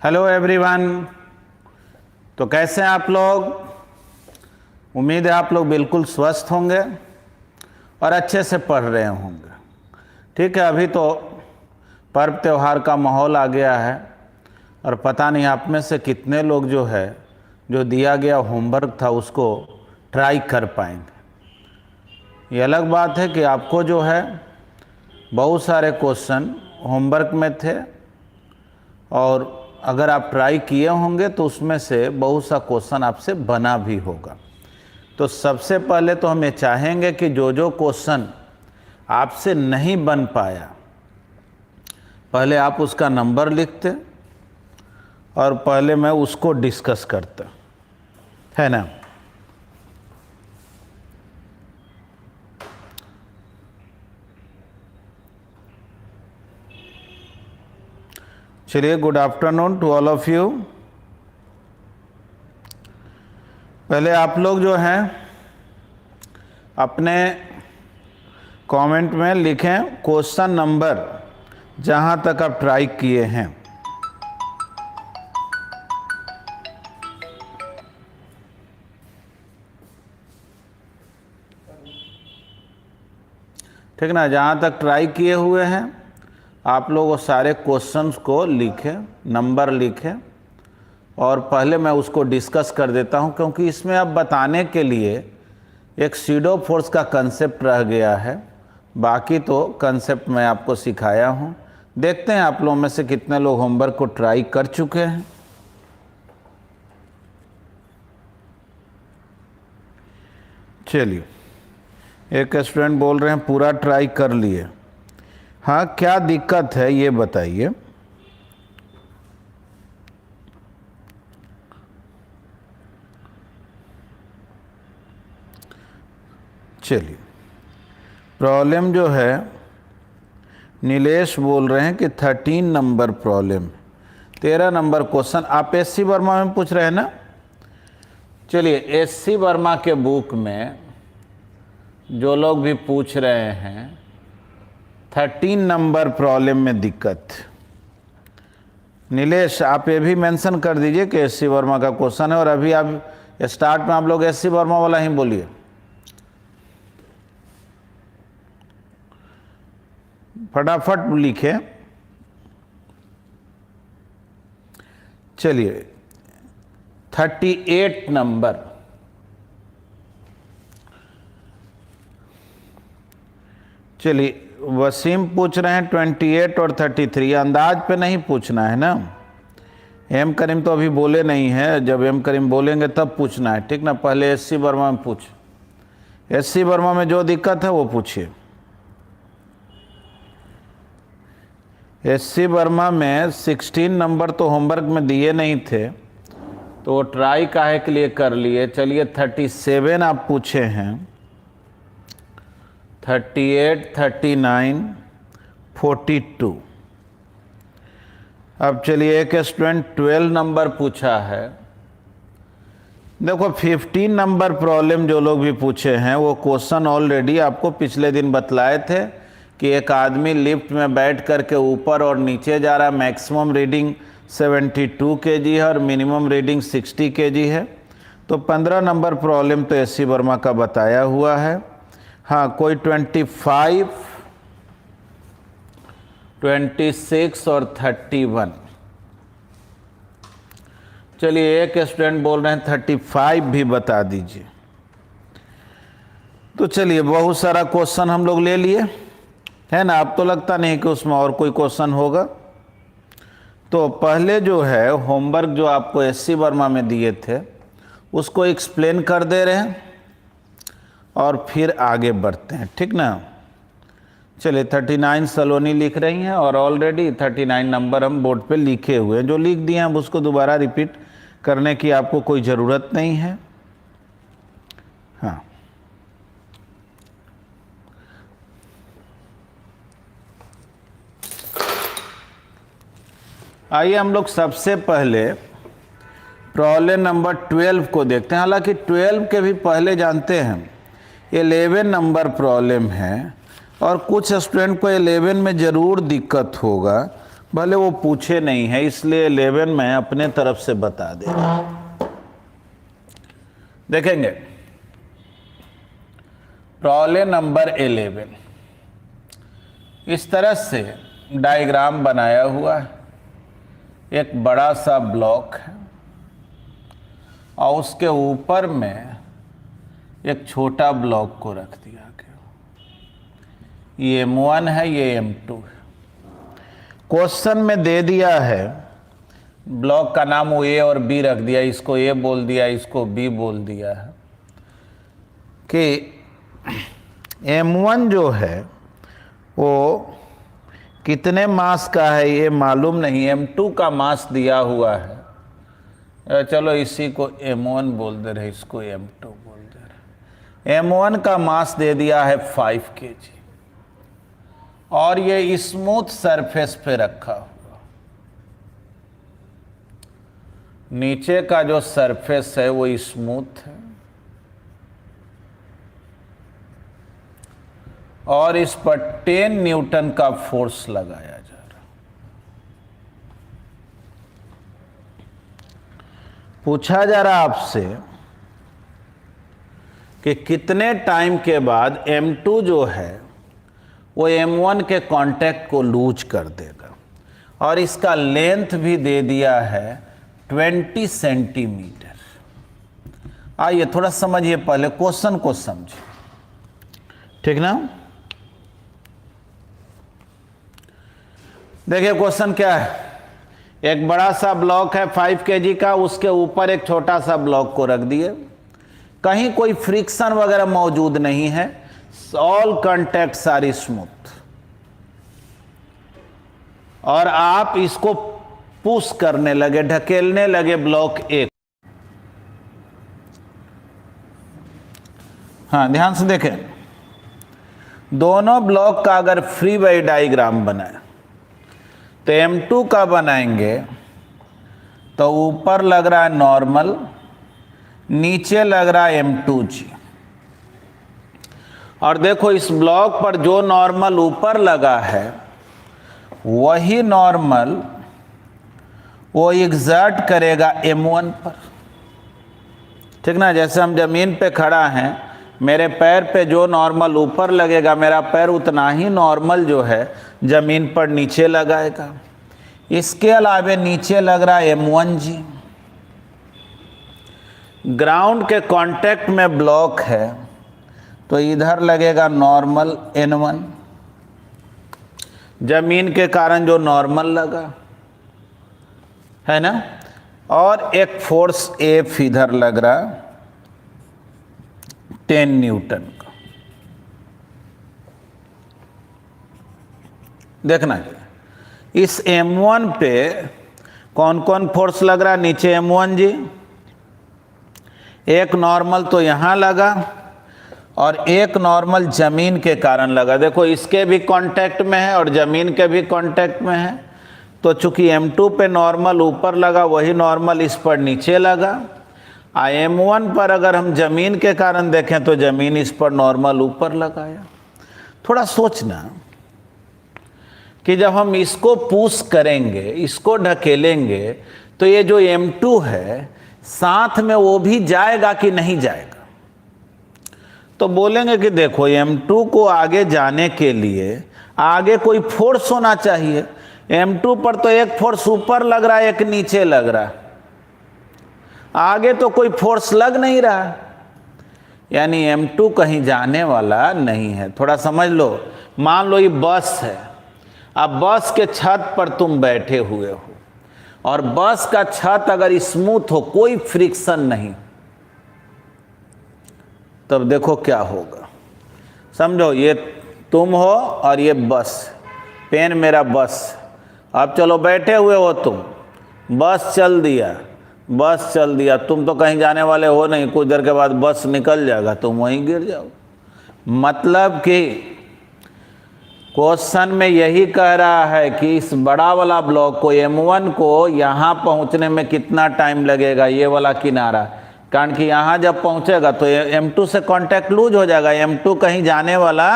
Hello everyone. तो कैसे हैं आप लोग? उम्मीद है आप लोग बिल्कुल स्वस्थ होंगे और अच्छे से पढ़ रहे होंगे। ठीक है, अभी तो पर्व त्यौहार का माहौल आ गया है और पता नहीं आप में से कितने लोग जो दिया गया होमवर्क था उसको ट्राई कर पाएंगे। ये अलग बात है कि आपको बहुत सारे क्वेश्चन होमवर्क में थे और अगर आप ट्राई किए होंगे तो उसमें से बहुत सा क्वेश्चन आपसे बना भी होगा। तो सबसे पहले तो हम ये चाहेंगे कि जो क्वेश्चन आपसे नहीं बन पाया, पहले आप उसका नंबर लिखते और पहले मैं उसको डिस्कस करता, है ना। चलिए, good afternoon to all of you. पहले आप लोग अपने कमेंट में लिखें क्वेश्चन नंबर जहां तक आप ट्राई किए हैं। ठीक ना, जहां तक ट्राई किए हुए हैं आप लोग वो सारे क्वेश्चंस को लिखें, नंबर लिखें और पहले मैं उसको डिस्कस कर देता हूं, क्योंकि इसमें अब बताने के लिए एक सीडो फोर्स का कंसेप्ट रह गया है। बाकी तो कंसेप्ट मैं आपको सिखाया हूं। देखते हैं आप लोगों में से कितने लोग होमवर्क को ट्राई कर चुके हैं। चलिए, एक स्टूडेंट बोल रहे हैं पूरा ट्राई कर लिए। हाँ, क्या दिक्कत है ये बताइए। चलिए, प्रॉब्लम नीलेश बोल रहे हैं कि 13 नंबर प्रॉब्लम, 13 नंबर क्वेश्चन आप एससी वर्मा में पूछ रहे हैं ना। चलिए, एससी वर्मा के बुक में जो लोग भी पूछ रहे हैं 13 नंबर प्रॉब्लम में दिक्कत, नीलेश आप ये भी मेंशन कर दीजिए कि एससी वर्मा का क्वेश्चन है। और अभी आप स्टार्ट में आप लोग एससी वर्मा वाला ही बोलिए। फटाफट लिखे। चलिए, 38 नंबर। चलिए, वसीम पूछ रहे हैं 28 और 33। अंदाज पे नहीं पूछना है ना। एम करीम तो अभी बोले नहीं है, जब एम करीम बोलेंगे तब पूछना है, ठीक ना। पहले एससी वर्मा में पूछ, एससी वर्मा में जो दिक्कत है वो पूछिए। एससी वर्मा में 16 नंबर तो होमवर्क में दिए नहीं थे, तो ट्राई काहे के लिए कर लिए। चलिए, 37 आप पूछे हैं, 38, 39, 42। अब चलिए, एक स्टूडेंट 12 नंबर पूछा है। देखो, 15 नंबर प्रॉब्लम जो लोग भी पूछे हैं वो क्वेश्चन ऑलरेडी आपको पिछले दिन बतलाए थे कि एक आदमी लिफ्ट में बैठ करके ऊपर और नीचे जा रहा है। मैक्सिमम रीडिंग 72 kg है और मिनिमम रीडिंग 60 kg है। तो 15 नंबर प्रॉब्लम तो एससी वर्मा का बताया हुआ है। हाँ, कोई 25, 26 और 31। चलिए, एक स्टूडेंट बोल रहे हैं 35 भी बता दीजिए। तो चलिए, बहुत सारा क्वेश्चन हम लोग ले लिए, है ना। अब तो लगता नहीं कि उसमें और कोई क्वेश्चन होगा। तो पहले होमवर्क जो आपको एससी वर्मा में दिए थे उसको एक्सप्लेन कर दे रहे हैं और फिर आगे बढ़ते हैं, ठीक ना। चलिए, 39 सलोनी लिख रही हैं और ऑलरेडी 39 नंबर हम बोर्ड पे लिखे हुए हैं। जो लिख दिए हैं अब उसको दोबारा रिपीट करने की आपको कोई ज़रूरत नहीं है। हाँ, आइए हम लोग सबसे पहले प्रॉब्लम नंबर 12 को देखते हैं। हालांकि 12 के भी पहले जानते हैं 11 नंबर प्रॉब्लम है और कुछ स्टूडेंट को 11 में ज़रूर दिक्कत होगा। भले वो पूछे नहीं है, इसलिए 11 मैं अपने तरफ से बता दे रहा हूं। देखेंगे प्रॉब्लम नंबर 11। इस तरह से डायग्राम बनाया हुआ है, एक बड़ा सा ब्लॉक है और उसके ऊपर में एक छोटा ब्लॉक को रख दिया गया। ये M1 है, ये M2 है। क्वेश्चन में दे दिया है, ब्लॉक का नाम वो A और B रख दिया, इसको A बोल दिया, इसको B बोल दिया है कि M1 जो है वो कितने मास का है ये मालूम नहीं, M2 का मास दिया हुआ है, चलो इसी को M1 बोल दे रहे, इसको M2 बोल दे रहे। M1 का मास दे दिया है 5 kg और ये स्मूथ सरफेस पे रखा हुआ। नीचे का जो सरफेस है वो स्मूथ है और इस पर 10 न्यूटन का फोर्स लगाया जा रहा। पूछा जा रहा आपसे कि कितने टाइम के बाद M2 जो है वो M1 के कांटेक्ट को लूज कर देगा और इसका लेंथ भी दे दिया है 20 सेंटीमीटर। आइए थोड़ा समझिए, पहले क्वेश्चन को समझिए, ठीक ना। देखिए क्वेश्चन क्या है, एक बड़ा सा ब्लॉक है 5 kg का, उसके ऊपर एक छोटा सा ब्लॉक को रख दिए, कहीं कोई फ्रिक्शन वगैरह मौजूद नहीं है, ऑल कॉन्टैक्ट्स आर स्मूथ, और आप इसको पुश करने लगे, ढकेलने लगे ब्लॉक एक। हाँ ध्यान से देखें, दोनों ब्लॉक का अगर फ्री बॉडी डायग्राम बनाए तो M2 का बनाएंगे तो ऊपर लग रहा है नॉर्मल, नीचे लग रहा है M2G। और देखो इस ब्लॉक पर जो नॉर्मल ऊपर लगा है वही नॉर्मल वो एग्जर्ट करेगा M1 पर, ठीक ना। जैसे हम जमीन पे खड़ा हैं, मेरे पैर पे जो नॉर्मल ऊपर लगेगा मेरा पैर उतना ही नॉर्मल जो है जमीन पर नीचे लगाएगा। इसके अलावा नीचे लग रहा है M1G, ग्राउंड के कांटेक्ट में ब्लॉक है तो इधर लगेगा नॉर्मल N1, जमीन के कारण जो नॉर्मल लगा है ना, और एक फोर्स F इधर लग रहा 10 न्यूटन का। देखना इस M1 पे कौन कौन फोर्स लग रहा है, नीचे M1G, एक नॉर्मल तो यहां लगा और एक नॉर्मल जमीन के कारण लगा। देखो इसके भी कांटेक्ट में है और जमीन के भी कांटेक्ट में है, तो चूंकि M2 पे नॉर्मल ऊपर लगा वही नॉर्मल इस पर नीचे लगा। M1 पर अगर हम जमीन के कारण देखें तो जमीन इस पर नॉर्मल ऊपर लगाया। थोड़ा सोचना कि जब हम इसको पुश करेंगे, इसको ढकेलेंगे, तो ये जो M2 है साथ में वो भी जाएगा कि नहीं जाएगा। तो बोलेंगे कि देखो M2 को आगे जाने के लिए आगे कोई फोर्स होना चाहिए। M2 पर तो एक फोर्स ऊपर लग रहा है, एक नीचे लग रहा है, आगे तो कोई फोर्स लग नहीं रहा, यानी M2 कहीं जाने वाला नहीं है। थोड़ा समझ लो, मान लो ये बस है, अब बस के छत पर तुम बैठे हुए हो और बस का छत अगर स्मूथ हो, कोई फ्रिक्शन नहीं, तब देखो क्या होगा। समझो ये तुम हो और ये बस, पेन मेरा बस, अब चलो बैठे हुए हो तुम, बस चल दिया, बस चल दिया, तुम तो कहीं जाने वाले हो नहीं, कुछ देर के बाद बस निकल जाएगा, तुम वहीं गिर जाओ। मतलब कि क्वेश्चन में यही कह रहा है कि इस बड़ा वाला ब्लॉक को M1 को यहाँ पहुँचने में कितना टाइम लगेगा, ये वाला किनारा, कारण कि यहाँ जब पहुँचेगा तो M2 से कांटेक्ट लूज हो जाएगा, M2 कहीं जाने वाला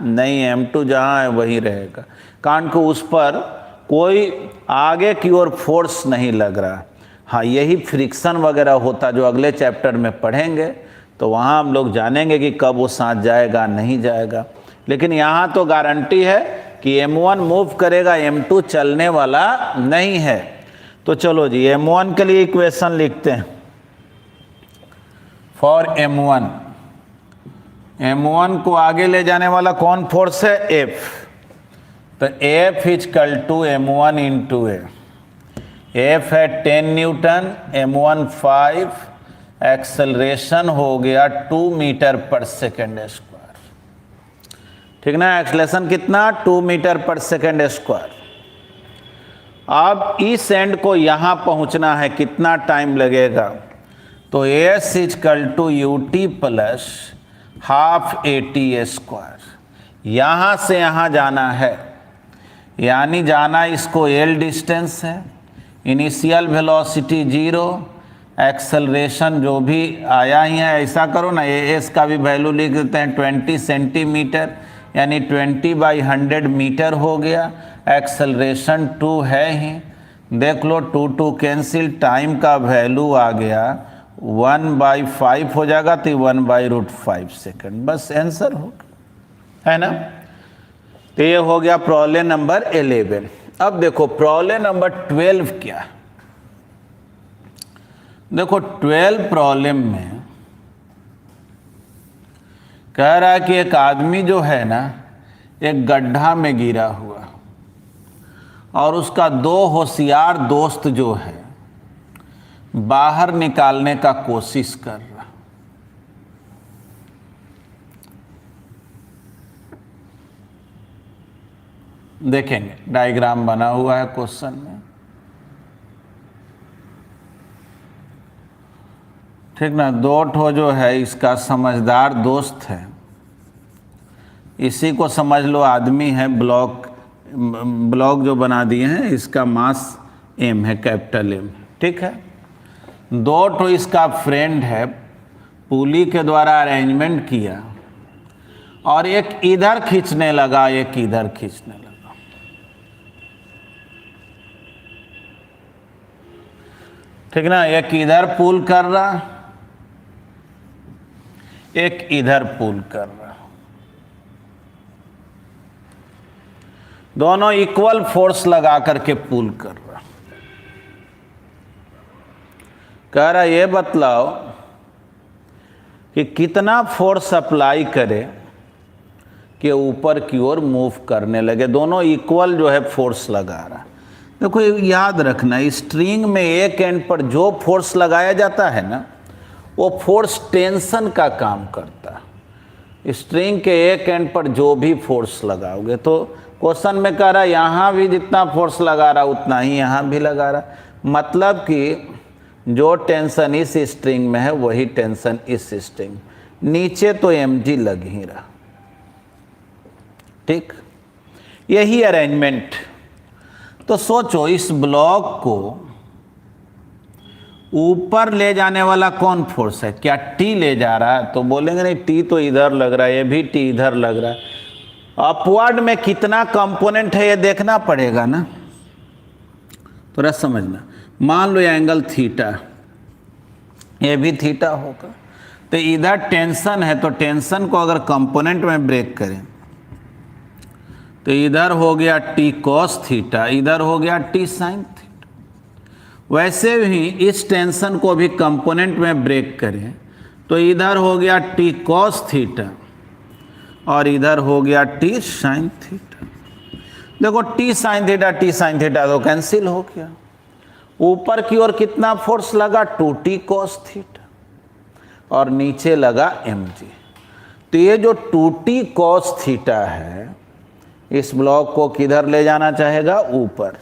नहीं है, M2 जहाँ है वहीं रहेगा, कारण कि उस पर कोई आगे की ओर फोर्स नहीं लग रहा। हाँ, यही फ्रिक्शन वगैरह होता जो अगले चैप्टर में पढ़ेंगे, तो वहाँ हम लोग जानेंगे कि कब वो साथ जाएगा नहीं जाएगा। लेकिन यहाँ तो गारंटी है कि M1 मूव करेगा, M2 चलने वाला नहीं है। तो चलो जी, M1 के लिए इक्वेशन लिखते हैं। फॉर M1 को आगे ले जाने वाला कौन फोर्स है? F। तो F equal to M1 into a. F है 10 न्यूटन, M1 5, एक्सेलरेशन हो गया 2 मीटर पर सेकेंड स्क्वायर। ठीक ना, एक्सेलरेशन कितना? 2 मीटर पर सेकेंड स्क्वायर। अब इस एंड को यहां पहुंचना है, कितना टाइम लगेगा? तो S equal to UT plus half AT square. यहां से यहां जाना है, यानी जाना इसको L डिस्टेंस है, इनिशियल वेलोसिटी 0, एक्सेलरेशन जो भी आया ही है, ऐसा करो ना, एस का भी वैल्यू लिख देते हैं 20 सेंटीमीटर, यानी 20/100 मीटर हो गया। एक्सेलरेशन 2 है ही, देख लो 2 कैंसिल, टाइम का वैल्यू आ गया 1/5 हो जाएगा, तो 1/√5 सेकेंड। बस आंसर हो गया, है ना। तो ये हो गया प्रॉब्लम नंबर 11। अब देखो प्रॉब्लम नंबर 12 क्या। देखो 12 प्रॉब्लम में कह रहा है कि एक आदमी जो है ना, एक गड्ढा में गिरा हुआ, और उसका 2 होशियार दोस्त जो है बाहर निकालने का कोशिश कर रहा। देखेंगे, डायग्राम बना हुआ है क्वेश्चन में, ठीक ना। 2 ठो जो है इसका समझदार दोस्त है, इसी को समझ लो आदमी है। ब्लॉक जो बना दिए हैं, इसका मास M है, कैपिटल M, ठीक है। 2 ठो इसका फ्रेंड है, पुली के द्वारा अरेंजमेंट किया, और एक इधर खींचने लगा, एक इधर खींचने लगा। ठीक ना, एक इधर पुल कर रहा, एक इधर पुल कर रहा। दोनों इक्वल फोर्स लगा करके पुल कर रहा। कह रहा ये बतलाओ कि कितना फोर्स अप्लाई करे कि ऊपर की ओर मूव करने लगे। दोनों इक्वल जो है फोर्स लगा रहा। देखो याद रखना, स्ट्रिंग में एक एंड पर जो फोर्स लगाया जाता है ना, वो फोर्स टेंशन का काम करता है। स्ट्रिंग के एक एंड पर जो भी फोर्स लगाओगे, तो क्वेश्चन में कह रहा है यहाँ भी जितना फोर्स लगा रहा उतना ही यहाँ भी लगा रहा। मतलब कि जो टेंशन इस स्ट्रिंग में है वही टेंशन इस स्ट्रिंग, नीचे तो mg लग ही रहा। ठीक, यही अरेंजमेंट। तो सोचो इस ब्लॉक को ऊपर ले जाने वाला कौन फोर्स है? क्या T ले जा रहा है? तो बोलेंगे नहीं, T तो इधर लग रहा है, ये भी T इधर लग रहा है। अपवर्ड में कितना कंपोनेंट है ये देखना पड़ेगा ना, थोड़ा समझना। मान लो ये एंगल थीटा, ये भी थीटा होगा, तो इधर टेंशन है, तो टेंशन को अगर कंपोनेंट में ब्रेक करें तो इधर हो गया T cos थीटा, इधर हो गया T sin थीटा। वैसे भी इस टेंशन को भी कंपोनेंट में ब्रेक करें तो इधर हो गया T cos थीटा और इधर हो गया T sin थीटा। देखो T sin थीटा तो कैंसिल हो गया। ऊपर की ओर कितना फोर्स लगा? 2T cos थीटा, और नीचे लगा mg। तो ये जो 2T cos थीटा है, इस ब्लॉक को किधर ले जाना चाहेगा? ऊपर।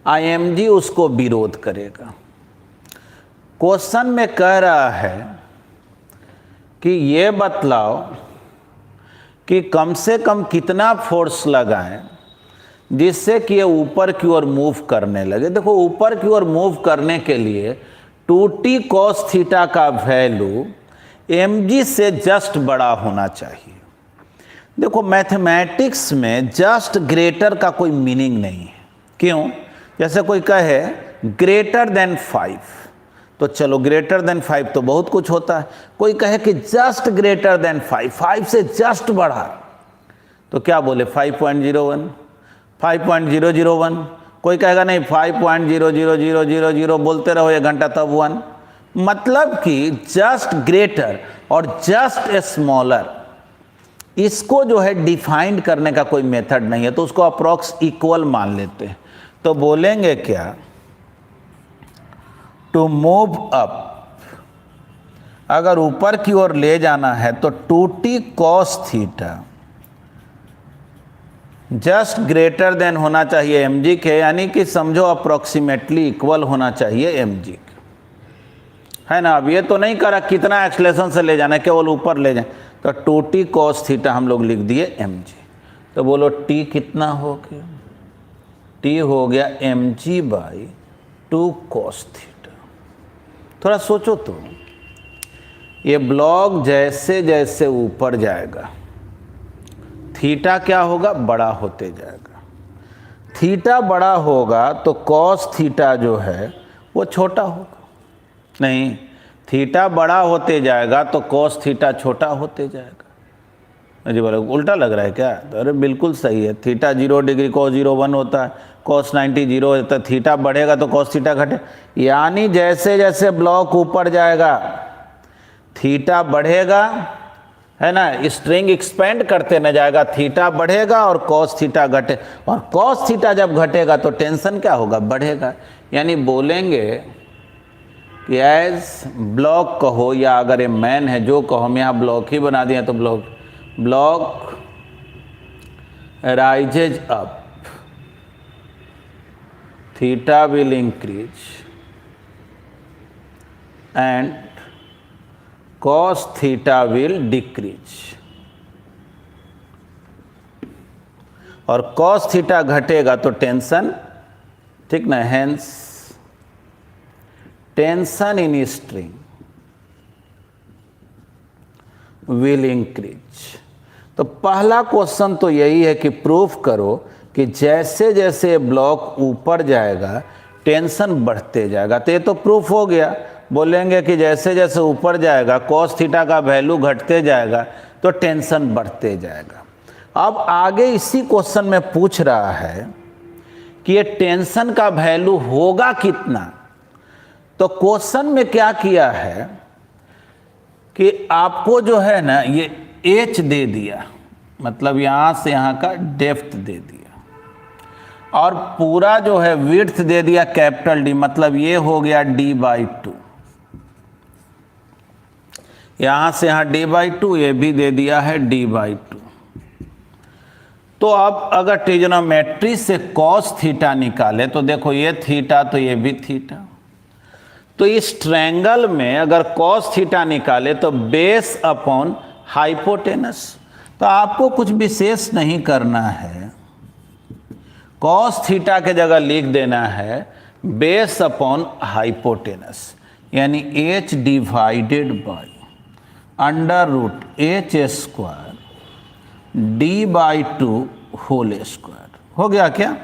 mg उसको विरोध करेगा। क्वेश्चन में कह रहा है कि ये बतलाओ कि कम से कम कितना फोर्स लगाएं जिससे कि ये ऊपर की ओर मूव करने लगे। देखो ऊपर की ओर मूव करने के लिए 2T cos थीटा का वैल्यू mg से जस्ट बड़ा होना चाहिए। देखो मैथमेटिक्स में जस्ट ग्रेटर का कोई मीनिंग नहीं है। क्यों? जैसे कोई कहे ग्रेटर देन 5, तो चलो ग्रेटर देन 5 तो बहुत कुछ होता है। कोई कहे कि जस्ट ग्रेटर देन 5, 5 से जस्ट बढ़ा, तो क्या बोले? 5.01, 5.001। कोई कहेगा नहीं 5.00000 बोलते रहो 1 घंटा तब 1। मतलब कि जस्ट ग्रेटर और जस्ट स्मॉलर, इसको जो है डिफाइंड करने का कोई मेथड नहीं है, तो उसको अप्रॉक्स इक्वल मान लेते हैं। तो बोलेंगे क्या? टू मूव अप, अगर ऊपर की ओर ले जाना है तो 2t cos theta just greater than होना चाहिए mg के, यानी कि समझो अप्रोक्सीमेटली इक्वल होना चाहिए mg के, है ना। अब ये तो नहीं करा कितना एक्सलेशन से ले जाना है, केवल ऊपर ले जाए, तो 2t cos थीटा हम लोग लिख दिए mg। तो बोलो t कितना हो गया? t हो गया mg बाई 2 cos थीटा। थोड़ा सोचो तो, ये ब्लॉक जैसे जैसे ऊपर जाएगा थीटा क्या होगा? बड़ा होते जाएगा। थीटा बड़ा होगा तो cos थीटा जो है वो छोटा होगा। नहीं, थीटा बड़ा होते जाएगा तो cos थीटा छोटा होते जाएगा। जी बोले उल्टा लग रहा है क्या? तो अरे बिल्कुल सही है। थीटा 0 डिग्री cos 0 1 होता है, cos 90 0 होता है। थीटा बढ़ेगा तो cos थीटा घटे, यानी जैसे जैसे ब्लॉक ऊपर जाएगा थीटा बढ़ेगा, है ना। स्ट्रिंग एक्सपेंड करते न जाएगा, थीटा बढ़ेगा और cos थीटा घटे, और cos थीटा जब घटेगा तो टेंशन क्या होगा? बढ़ेगा। यानी बोलेंगे कि एज ब्लॉक कहो या अगर ये मैन है जो कहो, हम यहाँ ब्लॉक ही बना दिए तो block rises up, theta will increase and cos theta will decrease, और cos थीटा घटेगा तो टेंशन, ठीक ना। Hence tension in string will increase. तो पहला क्वेश्चन तो यही है कि प्रूफ करो कि जैसे जैसे ब्लॉक ऊपर जाएगा टेंशन बढ़ते जाएगा। तो ये तो प्रूफ हो गया। बोलेंगे कि जैसे जैसे ऊपर जाएगा cos थीटा का वैल्यू घटते जाएगा तो टेंशन बढ़ते जाएगा। अब आगे इसी क्वेश्चन में पूछ रहा है कि ये टेंशन का वैल्यू होगा कितना। तो क्वेश्चन में क्या किया है कि आपको जो है ना ये h दे दिया, मतलब यहां से यहां का डेप्थ दे दिया, और पूरा जो है विड्थ दे दिया कैपिटल D, मतलब ये हो गया d/2। यहां से यहां d/2, ये भी दे दिया है d/2। तो अब अगर ट्रिग्नोमेट्री से cos थीटा निकाले तो देखो ये थीटा तो ये भी थीटा, तो इस ट्रायंगल में अगर cos थीटा निकाले तो बेस अपॉन हाइपोटेनस। तो आपको कुछ विशेष नहीं करना है, cos थीटा के जगह लिख देना है बेस अपॉन हाइपोटेनस, यानी h divided by √h² d/2 whole square. हो गया क्या?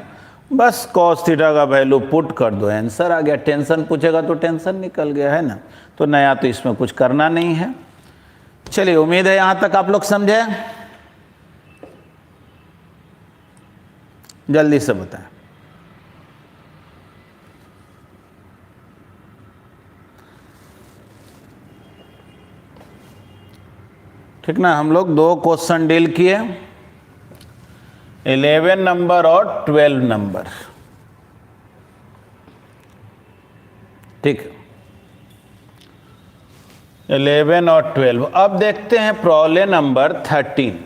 बस cos थीटा का वैल्यू पुट कर दो, आंसर आ गया। टेंशन पूछेगा तो टेंशन निकल गया, है ना। तो नया तो इसमें कुछ करना नहीं है। चलिए, उम्मीद है यहां तक आप लोग समझे। जल्दी से बताएं। ठीक ना। हम लोग 2 क्वेश्चन डील किए, 11 नंबर और 12 नंबर। ठीक, 11 और 12। अब देखते हैं प्रॉब्लम नंबर 13।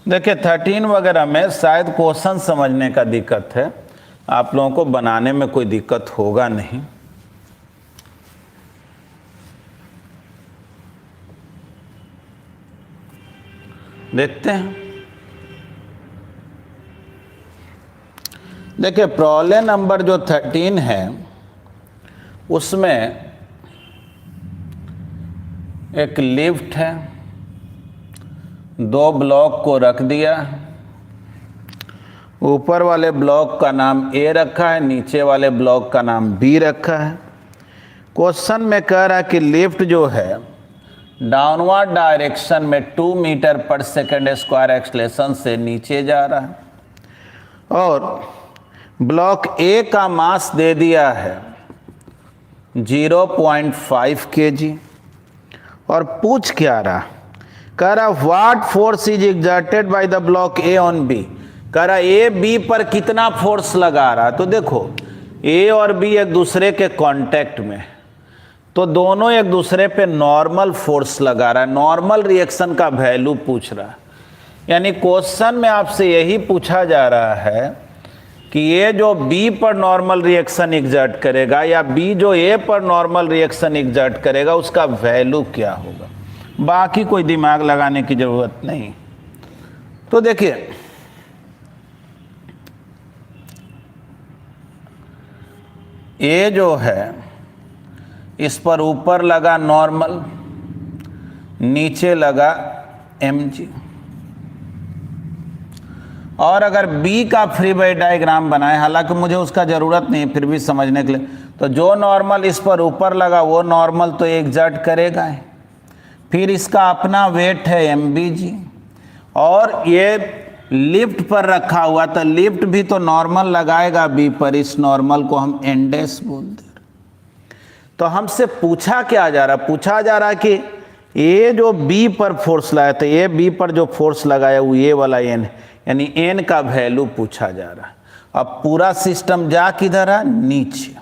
देखिए 13 वगैरह में शायद क्वेश्चन समझने का दिक्कत है, आप लोगों को बनाने में कोई दिक्कत होगा नहीं। देखते हैं। देखिए प्रॉब्लम नंबर जो 13 है उसमें एक लिफ्ट है, दो ब्लॉक को रख दिया, ऊपर वाले ब्लॉक का नाम ए रखा है, नीचे वाले ब्लॉक का नाम बी रखा है। क्वेश्चन में कह रहा है कि लिफ्ट जो है डाउनवर्ड डायरेक्शन में 2 मीटर पर सेकेंड स्क्वायर एक्सलेशन से नीचे जा रहा है और ब्लॉक ए का मास दे दिया है 0.5 kg और पूछ क्या रहा, कह रहा what force is exerted by the block A on B. कह रहा ए बी पर कितना फोर्स लगा रहा। तो देखो ए और बी एक दूसरे के कांटेक्ट में, तो दोनों एक दूसरे पे नॉर्मल फोर्स लगा रहा है। नॉर्मल रिएक्शन का वैल्यू पूछ रहा है, यानी क्वेश्चन में आपसे यही पूछा जा रहा है कि ये जो बी पर नॉर्मल रिएक्शन एग्जर्ट करेगा या बी जो ए पर नॉर्मल रिएक्शन एग्जर्ट करेगा उसका वैल्यू क्या होगा। बाकी कोई दिमाग लगाने की जरूरत नहीं। तो देखिए ए जो है इस पर ऊपर लगा नॉर्मल, नीचे लगा mg, और अगर बी का फ्री बॉडी डायग्राम बनाए, हालांकि मुझे उसका ज़रूरत नहीं फिर भी समझने के लिए, तो जो नॉर्मल इस पर ऊपर लगा वो नॉर्मल तो एग्जर्ट करेगा है, फिर इसका अपना वेट है mg, और ये लिफ्ट पर रखा हुआ तो लिफ्ट भी तो नॉर्मल लगाएगा बी पर, इस नॉर्मल को हम n डैश बोलते हैं। तो हमसे पूछा क्या जा रहा, पूछा जा रहा कि ए जो बी पर फोर्स लगाया, तो ए बी पर जो फोर्स लगाया वो ये वाला एन, यानी एन का वैल्यू पूछा जा रहा है। अब पूरा सिस्टम जा किधर है, नीचे।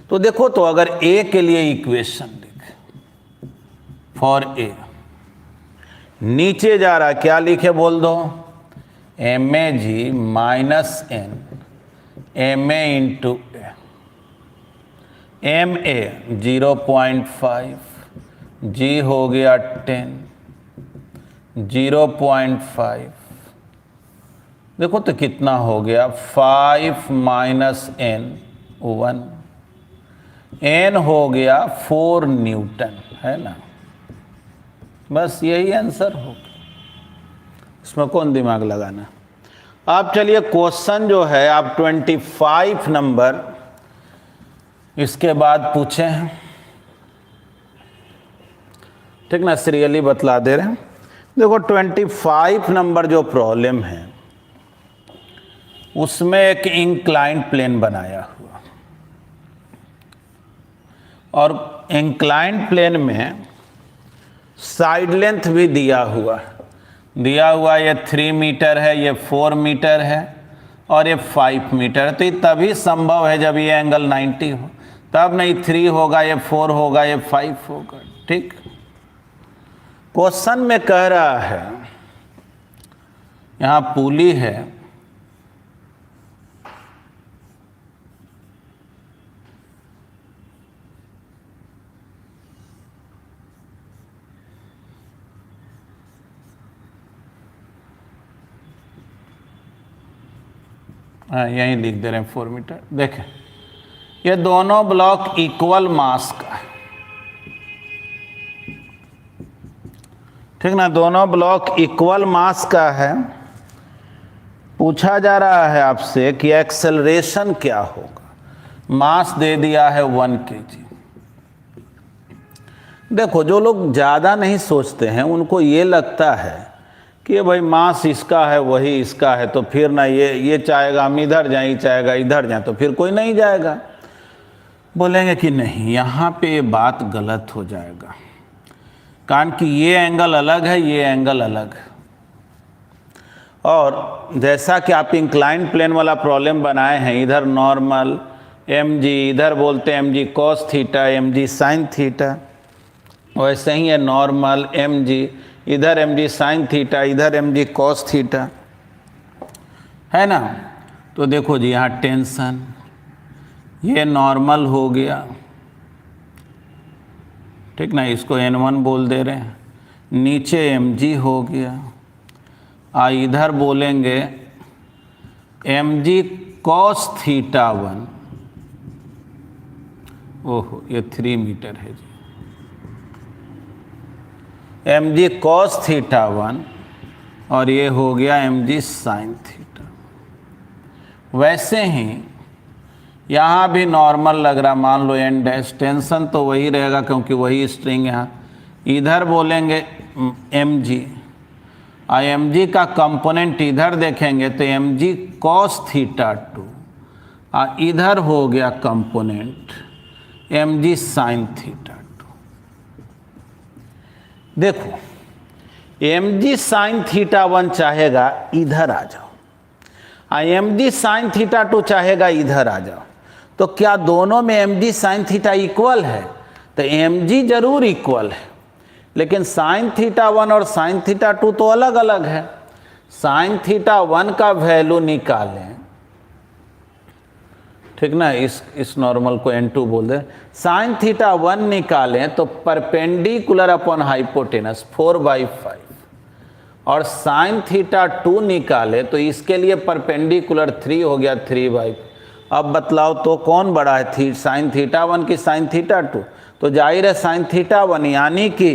तो देखो, तो अगर ए के लिए इक्वेशन लिखे फॉर ए, नीचे जा रहा क्या लिखे बोल दो, M A G minus N M A into A, M A 0.5, G हो गया 10, 0.5, देखो तो कितना हो गया 5 माइनस एन 1, एन हो गया 4 न्यूटन, है ना। बस यही आंसर होगा, इसमें कौन दिमाग लगाना। अब चलिए क्वेश्चन जो है आप 25 नंबर इसके बाद पूछे हैं, ठीक ना, सीरियली बतला दे रहे हैं। देखो 25 नंबर जो प्रॉब्लम है उसमें एक इंक्लाइंड प्लेन बनाया हुआ, और इंक्लाइंड प्लेन में साइड लेंथ भी दिया हुआ ये 3 मीटर है, ये 4 मीटर है और ये 5 मीटर है। तो ये तभी संभव है जब ये एंगल 90 हो, तब नहीं 3 होगा, ये 4 होगा, ये 5 होगा, ठीक। क्वेश्चन में कह रहा है यहाँ पुली है, यहीं लिख दे रहे हैं 4 मीटर। देखें ये दोनों ब्लॉक इक्वल मास का है, ठीक ना, दोनों ब्लॉक इक्वल मास का है। पूछा जा रहा है आपसे कि एक्सेलरेशन क्या होगा, मास दे दिया है 1 kg। देखो जो लोग ज़्यादा नहीं सोचते हैं उनको ये लगता है कि भाई मास इसका है वही इसका है, तो फिर ना ये चाहेगा हम इधर जाएं, ये चाहेगा इधर जाएं, तो फिर कोई नहीं जाएगा। बोलेंगे कि नहीं, यहाँ पे ये बात गलत हो जाएगा, कारण कि ये एंगल अलग है, ये एंगल अलग है। और जैसा कि आप इंक्लाइंड प्लेन वाला प्रॉब्लम बनाए हैं, इधर नॉर्मल mg, इधर बोलते हैं mg cos theta, mg sin theta, वैसे ही है नॉर्मल mg, इधर mg sin थीटा, इधर mg cos थीटा, है ना। तो देखो जी यहाँ टेंशन, ये नॉर्मल हो गया, ठीक ना, इसको n1 बोल दे रहे हैं, नीचे mg हो गया, इधर बोलेंगे mg cos थीटा 1, ओहो ये 3 मीटर है जी, mg cos थीटा 1 और ये हो गया mg sin थीटा। वैसे ही यहाँ भी नॉर्मल लग रहा, मान लो n डैश, टेंशन तो वही रहेगा क्योंकि वही स्ट्रिंग यहाँ। इधर बोलेंगे mg, और mg का कंपोनेंट इधर देखेंगे तो mg cos थीटा 2, और इधर हो गया कंपोनेंट mg sin थीटा 2। देखो mg sin थीटा 1 चाहेगा इधर आ जाओ, और mg sin थीटा 2 चाहेगा इधर आ जाओ, तो क्या दोनों में mg sin थीटा इक्वल है? तो mg जरूर इक्वल है, लेकिन sin थीटा 1 और sin थीटा 2 तो अलग अलग है। sin थीटा 1 का वैल्यू निकालें, ठीक ना, इस नॉर्मल को n2 बोल दे। sin थीटा 1 निकालें तो परपेंडिकुलर अपॉन हाइपोटेनस 4/5, और sin थीटा 2 निकाले तो इसके लिए परपेंडिकुलर 3 हो गया 3/5। अब बतलाओ तो कौन बड़ा है, sin थीटा 1 की sin थीटा 2? तो जाहिर है sin थीटा 1, यानी कि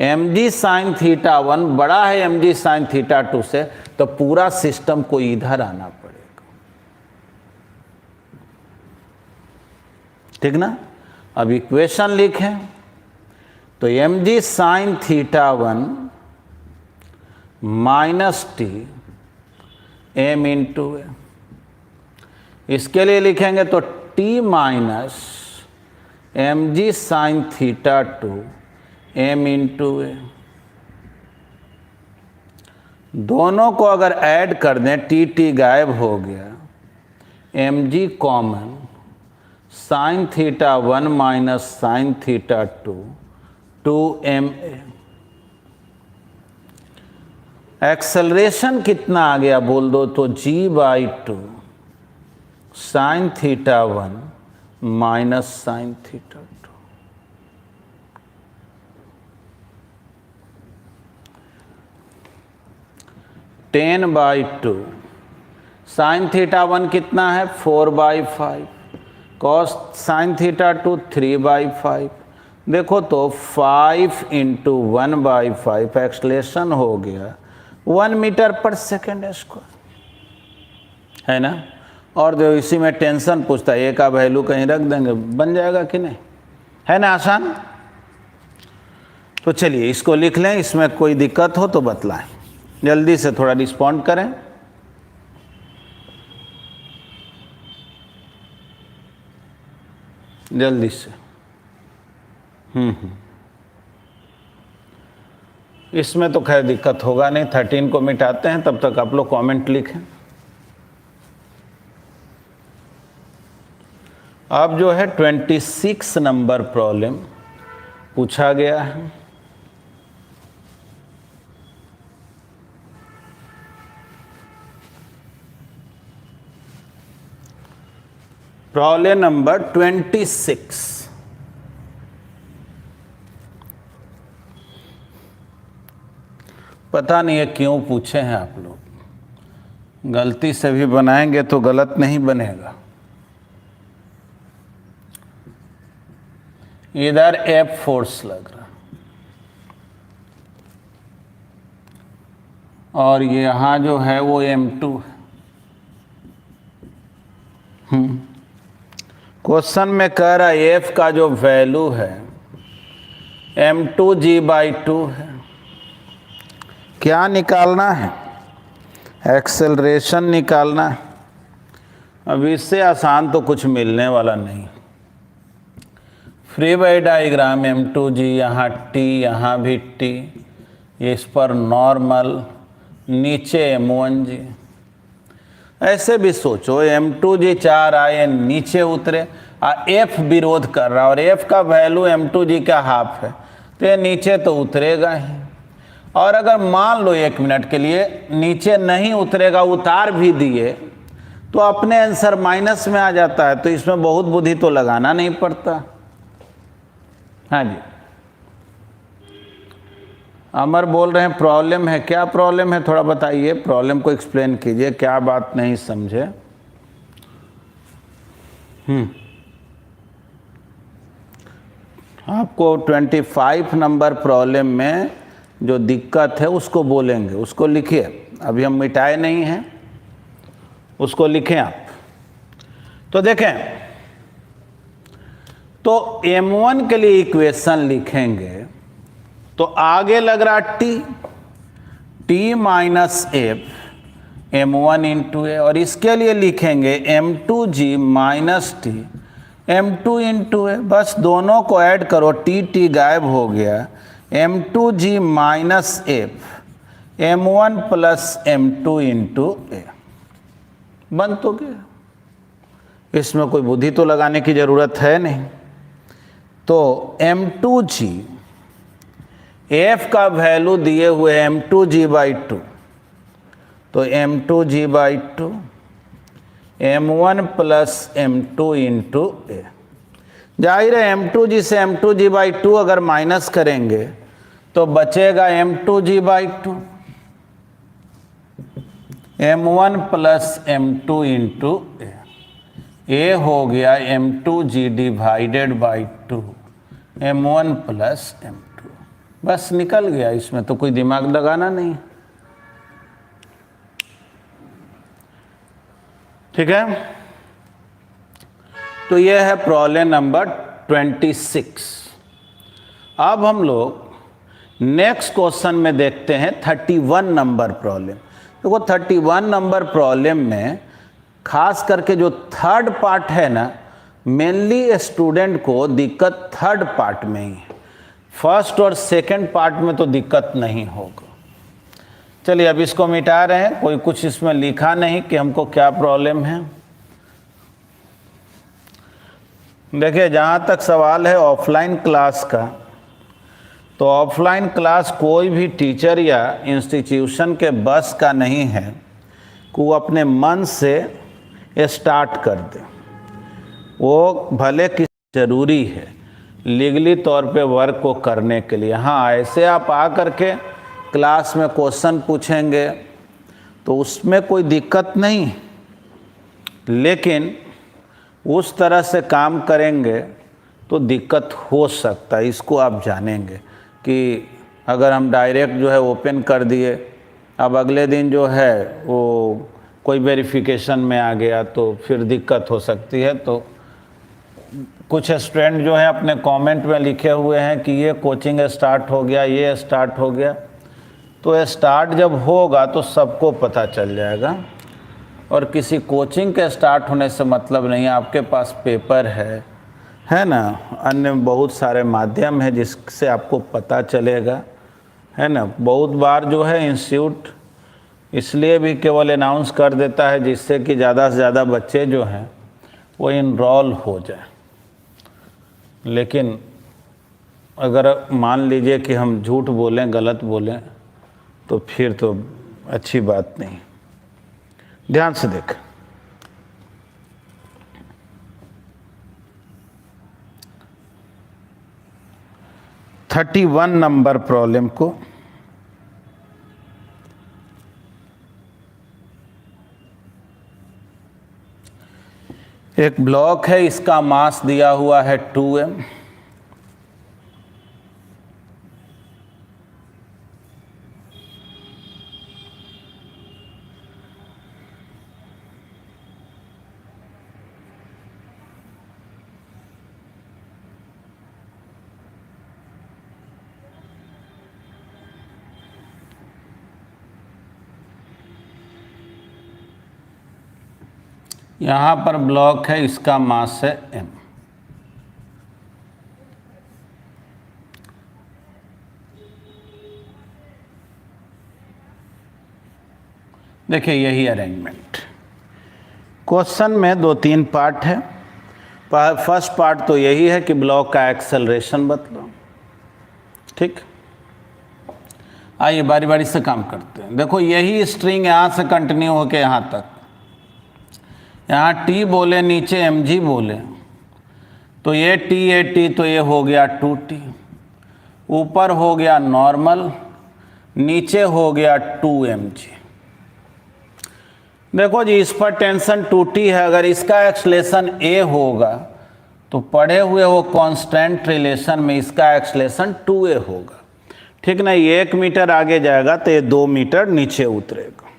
mg sin थीटा 1 बड़ा है mg sin थीटा 2 से, तो पूरा सिस्टम को इधर आना पड़ेगा, ठीक ना। अब इक्वेशन लिखें तो mg sin theta 1 minus T m into a, इसके लिए लिखेंगे तो t minus mg sin theta 2 m into a. दोनों को अगर ऐड कर दें, t गायब हो गया, mg common, sin theta 1 minus sin theta 2 2ma। Acceleration कितना आ गया बोल दो तो g/2 sin theta 1 minus sin theta 2। (10/2) sin theta 1 कितना है 4/5, cos sin थीटा 2 3/5। देखो तो 5 इंटू 1/5 एक्सलेशन हो गया 1 मीटर पर सेकेंड स्क्वायर, है ना। और जो इसी में टेंशन पूछता है, ए का वैल्यू कहीं रख देंगे, बन जाएगा कि नहीं, है ना, आसान। तो चलिए इसको लिख लें, इसमें कोई दिक्कत हो तो बतलाएं, जल्दी से थोड़ा रिस्पॉन्ड करें। जल्दी से। इसमें तो खैर दिक्कत होगा नहीं, 13 को मिटाते हैं, तब तक आप लोग कमेंट लिखें। अब जो है 26 नंबर प्रॉब्लम पूछा गया है। Problem number 26। पता नहीं है क्यों पूछे हैं आप लोग, गलती से भी बनाएंगे तो गलत नहीं बनेगा। इधर F फोर्स लग रहा और यहाँ जो है वो M2 है। क्वेश्चन में कह रहा है F का जो वैल्यू है m2g/2 है। क्या निकालना है? एक्सेलरेशन निकालना है। अब इससे आसान तो कुछ मिलने वाला नहीं। फ्री बॉडी डायग्राम m2g, यहाँ t, यहाँ भी t, इस पर नॉर्मल, नीचे m1g। ऐसे भी सोचो m2g 4 आए, नीचे उतरे, f विरोध कर रहा और f का वैल्यू m2g का हाफ है, तो ये नीचे तो उतरेगा ही। और अगर मान लो 1 मिनट के लिए नीचे नहीं उतरेगा, उतार भी दिए तो अपने आंसर माइनस में आ जाता है, तो इसमें बहुत बुद्धि तो लगाना नहीं पड़ता। हाँ जी, अमर बोल रहे हैं प्रॉब्लम है। क्या प्रॉब्लम है थोड़ा बताइए, प्रॉब्लम को एक्सप्लेन कीजिए, क्या बात नहीं समझे। आपको 25 नंबर प्रॉब्लम में जो दिक्कत है उसको बोलेंगे, उसको लिखिए। अभी हम मिटाए नहीं हैं, उसको लिखें आप। तो देखें, तो m1 के लिए इक्वेशन लिखेंगे तो आगे लग रहा t minus F m1 into a, और इसके लिए लिखेंगे m2g minus T m2 into ए। बस दोनों को ऐड करो, टी गायब हो गया, m2g minus F m1 plus m2 into a. बन तो गया, इसमें कोई बुद्धि तो लगाने की ज़रूरत है नहीं। तो m2g, f का वैल्यू दिए हुए m2g/2, तो m2g/2 m1 plus m2 into ए। जाहिर है m2g से m2g/2 अगर माइनस करेंगे तो बचेगा m2g/2, m1 plus m2 into ए हो गया m2g divided by 2 m1 plus m2। बस निकल गया, इसमें तो कोई दिमाग लगाना नहीं। ठीक है, तो यह है प्रॉब्लम नंबर 26। अब हम लोग नेक्स्ट क्वेश्चन में देखते हैं 31 नंबर प्रॉब्लम। देखो 31 नंबर प्रॉब्लम में खास करके जो थर्ड पार्ट है ना, मेनली स्टूडेंट को दिक्कत थर्ड पार्ट में ही है, फर्स्ट और सेकंड पार्ट में तो दिक्कत नहीं होगा। चलिए अब इसको मिटा रहे हैं, कोई कुछ इसमें लिखा नहीं कि हमको क्या प्रॉब्लम है। देखिए जहाँ तक सवाल है ऑफलाइन क्लास का, तो ऑफलाइन क्लास कोई भी टीचर या इंस्टीट्यूशन के बस का नहीं है कि वो अपने मन से स्टार्ट कर दे। वो भले कि ज़रूरी है लीगली तौर पे वर्क को करने के लिए। हाँ, ऐसे आप आ करके क्लास में क्वेश्चन पूछेंगे तो उसमें कोई दिक्कत नहीं, लेकिन उस तरह से काम करेंगे तो दिक्कत हो सकता है। इसको आप जानेंगे कि अगर हम डायरेक्ट जो है ओपन कर दिए, अब अगले दिन जो है वो कोई वेरिफिकेशन में आ गया तो फिर दिक्कत हो सकती है। तो कुछ स्टूडेंट जो है अपने कमेंट में लिखे हुए हैं कि ये कोचिंग स्टार्ट हो गया, ये स्टार्ट हो गया। तो स्टार्ट जब होगा तो सबको पता चल जाएगा, और किसी कोचिंग के स्टार्ट होने से मतलब नहीं है। आपके पास पेपर है ना, अन्य बहुत सारे माध्यम है जिससे आपको पता चलेगा, है ना। बहुत बार जो है इंस्टीट्यूट इसलिए भी केवल अनाउंस कर देता है जिससे कि ज़्यादा से ज़्यादा बच्चे जो हैं वो इनरोल हो जाए। लेकिन अगर मान लीजिए कि हम झूठ बोलें, गलत बोलें, तो फिर तो अच्छी बात नहीं। ध्यान से देख, थर्टी 31 नंबर प्रॉब्लम को एक ब्लॉक है, इसका मास दिया हुआ है 2m। यहाँ पर ब्लॉक है, इसका मास है m। देखिए यही अरेंजमेंट। क्वेश्चन में 2-3 पार्ट है। फर्स्ट पार्ट तो यही है कि ब्लॉक का एक्सेलरेशन बतलो। ठीक, आइए बारी बारी से काम करते हैं। देखो यही स्ट्रिंग यहाँ से कंटिन्यू होके यहाँ तक, यहाँ t बोले, नीचे mg बोले, तो ये t तो ये हो गया 2t, ऊपर हो गया नॉर्मल, नीचे हो गया 2mg। देखो जी इस पर टेंशन 2t है, अगर इसका एक्सलेशन a होगा तो पढ़े हुए वो कांस्टेंट रिलेशन में इसका एक्सलेशन 2a होगा। ठीक ना, ये 1 मीटर आगे जाएगा तो ये 2 मीटर नीचे उतरेगा।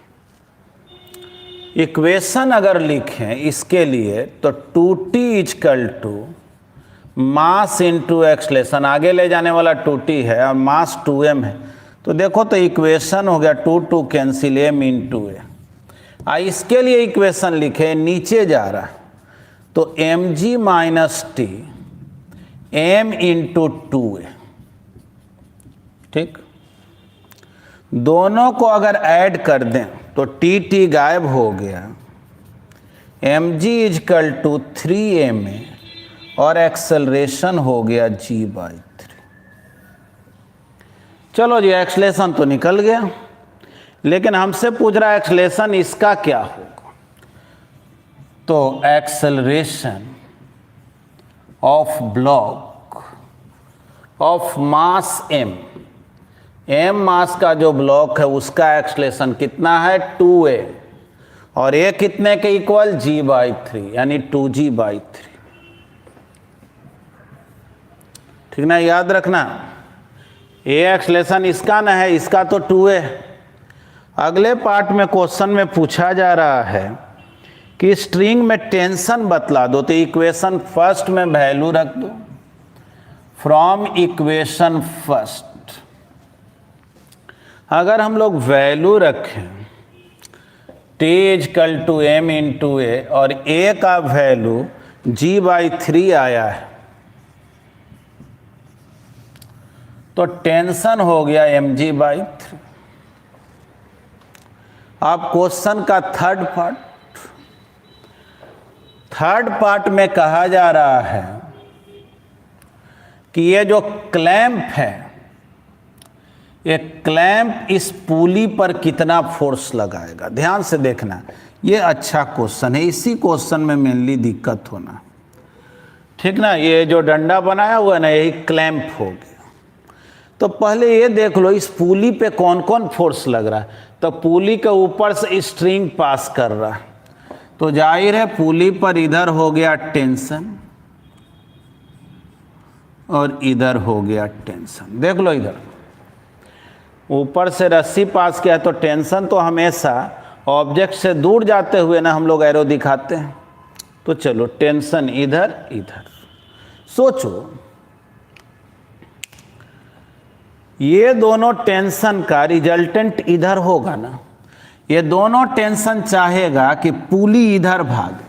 इक्वेशन अगर लिखें इसके लिए तो 2t equal to mass into acceleration, आगे ले जाने वाला 2t है और मास 2m है, तो देखो तो इक्वेशन हो गया 2 कैंसिल m इंटू ए। इसके लिए इक्वेशन लिखे, नीचे जा रहा है तो mg minus T m into 2a। ठीक, दोनों को अगर ऐड कर दें तो टी गायब हो गया, mg इजकल टू 3ma और एक्सेलरेशन हो गया g/3। चलो जी, एक्सेलरेशन तो निकल गया, लेकिन हमसे पूछ रहा है एक्सेलरेशन इसका क्या होगा। तो acceleration of block of mass m मास का जो ब्लॉक है उसका एक्सेलरेशन कितना है 2a, और a कितने के इक्वल g/3 यानी 2g/3। ठीक ना, याद रखना, ए एक्सेलरेशन इसका ना है, इसका तो 2a। अगले पार्ट में क्वेश्चन में पूछा जा रहा है कि स्ट्रिंग में टेंशन बतला दो, तो इक्वेशन फर्स्ट में वैल्यू रख दो। फ्रॉम इक्वेशन फर्स्ट अगर हम लोग वैल्यू रखें t equal to m into a और a का वैल्यू g/3 आया है, तो टेंशन हो गया mg/3। अब क्वेश्चन का थर्ड पार्ट में कहा जा रहा है कि ये जो क्लैंप है, ये क्लैंप इस पुली पर कितना फोर्स लगाएगा। ध्यान से देखना, ये अच्छा क्वेश्चन है, इसी क्वेश्चन में मेनली दिक्कत होना। ठीक ना, ये जो डंडा बनाया हुआ है ना, यही क्लैंप हो गया। तो पहले ये देख लो इस पुली पे कौन कौन फोर्स लग रहा है। तो पुली के ऊपर से स्ट्रिंग पास कर रहा है, तो जाहिर है पुली पर इधर हो गया टेंशन और इधर हो गया टेंशन। देख लो, इधर ऊपर से रस्सी पास किया तो टेंशन तो हमेशा ऑब्जेक्ट से दूर जाते हुए ना हम लोग एरो दिखाते हैं। तो चलो, टेंशन इधर इधर। सोचो ये दोनों टेंशन का रिजल्टेंट इधर होगा ना, ये दोनों टेंशन चाहेगा कि पुली इधर भागे।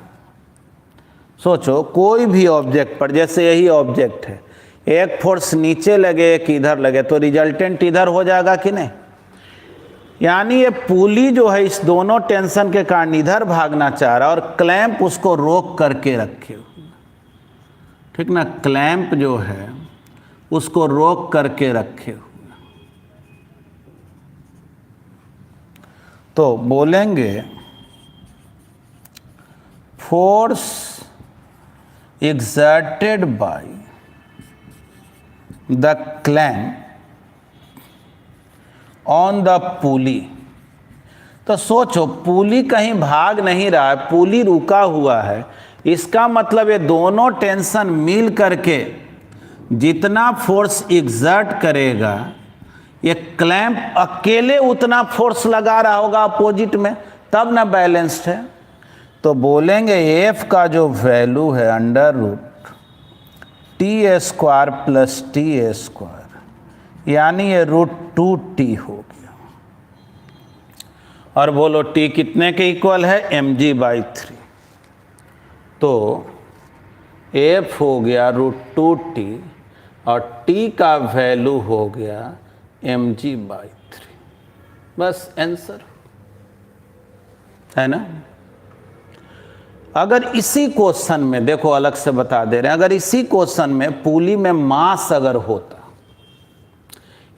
सोचो कोई भी ऑब्जेक्ट पर, जैसे यही ऑब्जेक्ट है, एक फोर्स नीचे लगे एक इधर लगे, तो रिजल्टेंट इधर हो जाएगा कि नहीं। यानी ये पुली जो है इस दोनों टेंशन के कारण इधर भागना चाह रहा है और क्लैंप उसको रोक करके रखे हुए। ठीक ना, क्लैंप जो है उसको रोक करके रखे हुए। तो बोलेंगे force exerted by the clamp on the pulley। तो सोचो पुली कहीं भाग नहीं रहा है, पुली रुका हुआ है। इसका मतलब ये दोनों टेंशन मिल करके जितना फोर्स एग्जर्ट करेगा, ये क्लैंप अकेले उतना फोर्स लगा रहा होगा अपोजिट में, तब ना बैलेंस्ड है। तो बोलेंगे एफ का जो वैल्यू है √t² प्लस t², यानी ये √2t हो गया। और बोलो t कितने के इक्वल है, mg/3। तो f हो गया √2t और t का वैल्यू हो गया mg/3। बस आंसर है ना। अगर इसी क्वेश्चन में देखो, अलग से बता दे रहे हैं, अगर इसी क्वेश्चन में पुली में मास अगर होता,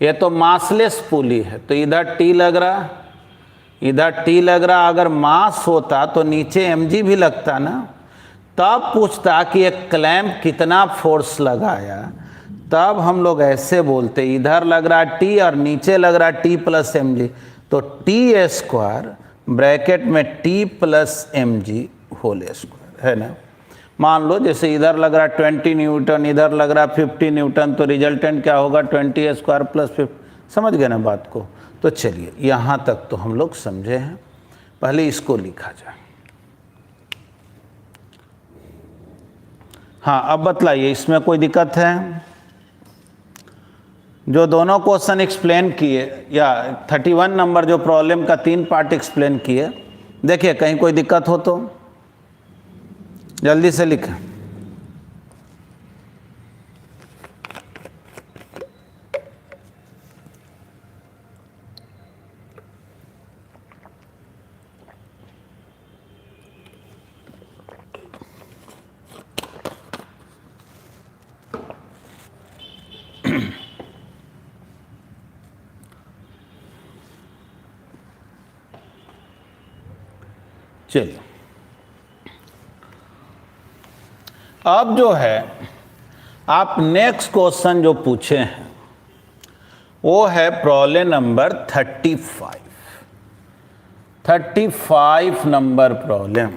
ये तो मासलेस पुली है, तो इधर टी लग रहा इधर टी लग रहा, अगर मास होता तो नीचे mg भी लगता ना। तब पूछता कि एक क्लैंप कितना फोर्स लगाया, तब हम लोग ऐसे बोलते इधर लग रहा टी और नीचे लग रहा t प्लस mg, तो t² ब्रैकेट में t plus mg whole square है ना। मान लो जैसे इधर लग रहा 20 न्यूटन, इधर लग रहा 50 न्यूटन, तो रिजल्टेंट क्या होगा 20² प्लस समझ गए ना बात को। तो चलिए यहाँ तक तो हम लोग समझे हैं, पहले इसको लिखा जाए। हाँ अब बतलाइए, इसमें कोई दिक्कत है? जो दोनों क्वेश्चन एक्सप्लेन किए, या 31 नंबर जो प्रॉब्लम का 3 पार्ट एक्सप्लेन किए, देखिए कहीं कोई दिक्कत हो तो जल्दी से लिखें। चलिए अब जो है आप नेक्स्ट क्वेश्चन जो पूछे हैं वो है प्रॉब्लम नंबर 35 नंबर प्रॉब्लम।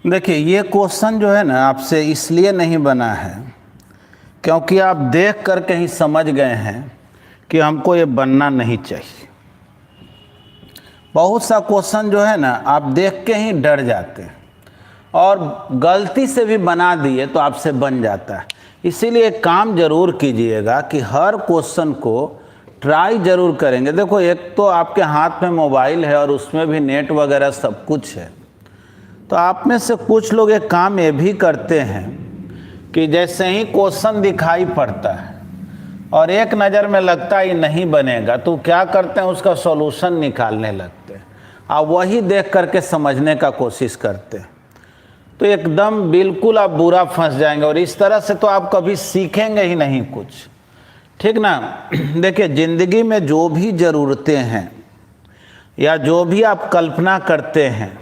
देखिए ये क्वेश्चन जो है ना आपसे इसलिए नहीं बना है क्योंकि आप देख कर कहीं समझ गए हैं कि हमको ये बनना नहीं चाहिए। बहुत सा क्वेश्चन जो है ना आप देख के ही डर जाते हैं और गलती से भी बना दिए तो आपसे बन जाता है। इसीलिए एक काम जरूर कीजिएगा कि हर क्वेश्चन को ट्राई जरूर करेंगे। देखो एक तो आपके हाथ में मोबाइल है और उसमें भी नेट वगैरह सब कुछ है, तो आप में से कुछ लोग एक काम ये भी करते हैं कि जैसे ही क्वेश्चन दिखाई पड़ता है और एक नज़र में लगता है नहीं बनेगा तो क्या करते हैं उसका सॉल्यूशन निकालने लगते हैं और वही देख करके समझने का कोशिश करते हैं। तो एकदम बिल्कुल आप बुरा फंस जाएंगे और इस तरह से तो आप कभी सीखेंगे ही नहीं कुछ, ठीक ना। देखिए ज़िंदगी में जो भी ज़रूरतें हैं या जो भी आप कल्पना करते हैं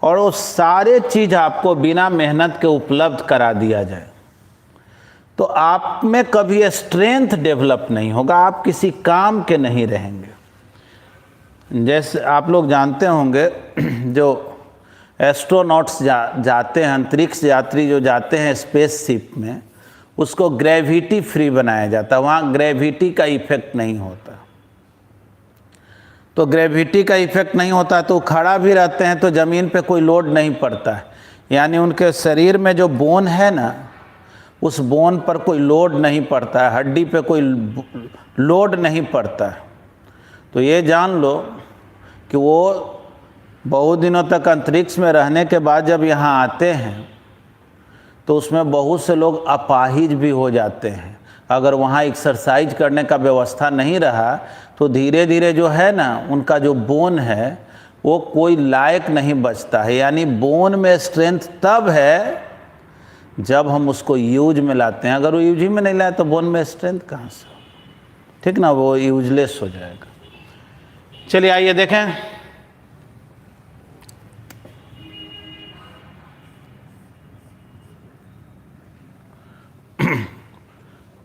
और वो सारे चीज़ आपको बिना मेहनत के उपलब्ध करा दिया जाए तो आप में कभी स्ट्रेंथ डेवलप नहीं होगा, आप किसी काम के नहीं रहेंगे। जैसे आप लोग जानते होंगे जो एस्ट्रोनॉट्स जाते हैं, अंतरिक्ष यात्री जो जाते हैं स्पेसशिप में, उसको ग्रेविटी फ्री बनाया जाता है, वहाँ ग्रेविटी का इफेक्ट नहीं होता। तो ग्रेविटी का इफेक्ट नहीं होता तो खड़ा भी रहते हैं तो ज़मीन पे कोई लोड नहीं पड़ता है, यानी उनके शरीर में जो बोन है ना उस बोन पर कोई लोड नहीं पड़ता है, हड्डी पे कोई लोड नहीं पड़ता है। तो ये जान लो कि वो बहुत दिनों तक अंतरिक्ष में रहने के बाद जब यहाँ आते हैं तो उसमें बहुत से लोग अपाहिज भी हो जाते हैं। अगर वहाँ एक्सरसाइज करने का व्यवस्था नहीं रहा तो धीरे धीरे जो है ना उनका जो बोन है वो कोई लायक नहीं बचता है। यानी बोन में स्ट्रेंथ तब है जब हम उसको यूज में लाते हैं, अगर वो यूज ही में नहीं लाए तो बोन में स्ट्रेंथ कहाँ से, ठीक ना, वो यूजलेस हो जाएगा। चलिए आइए देखें।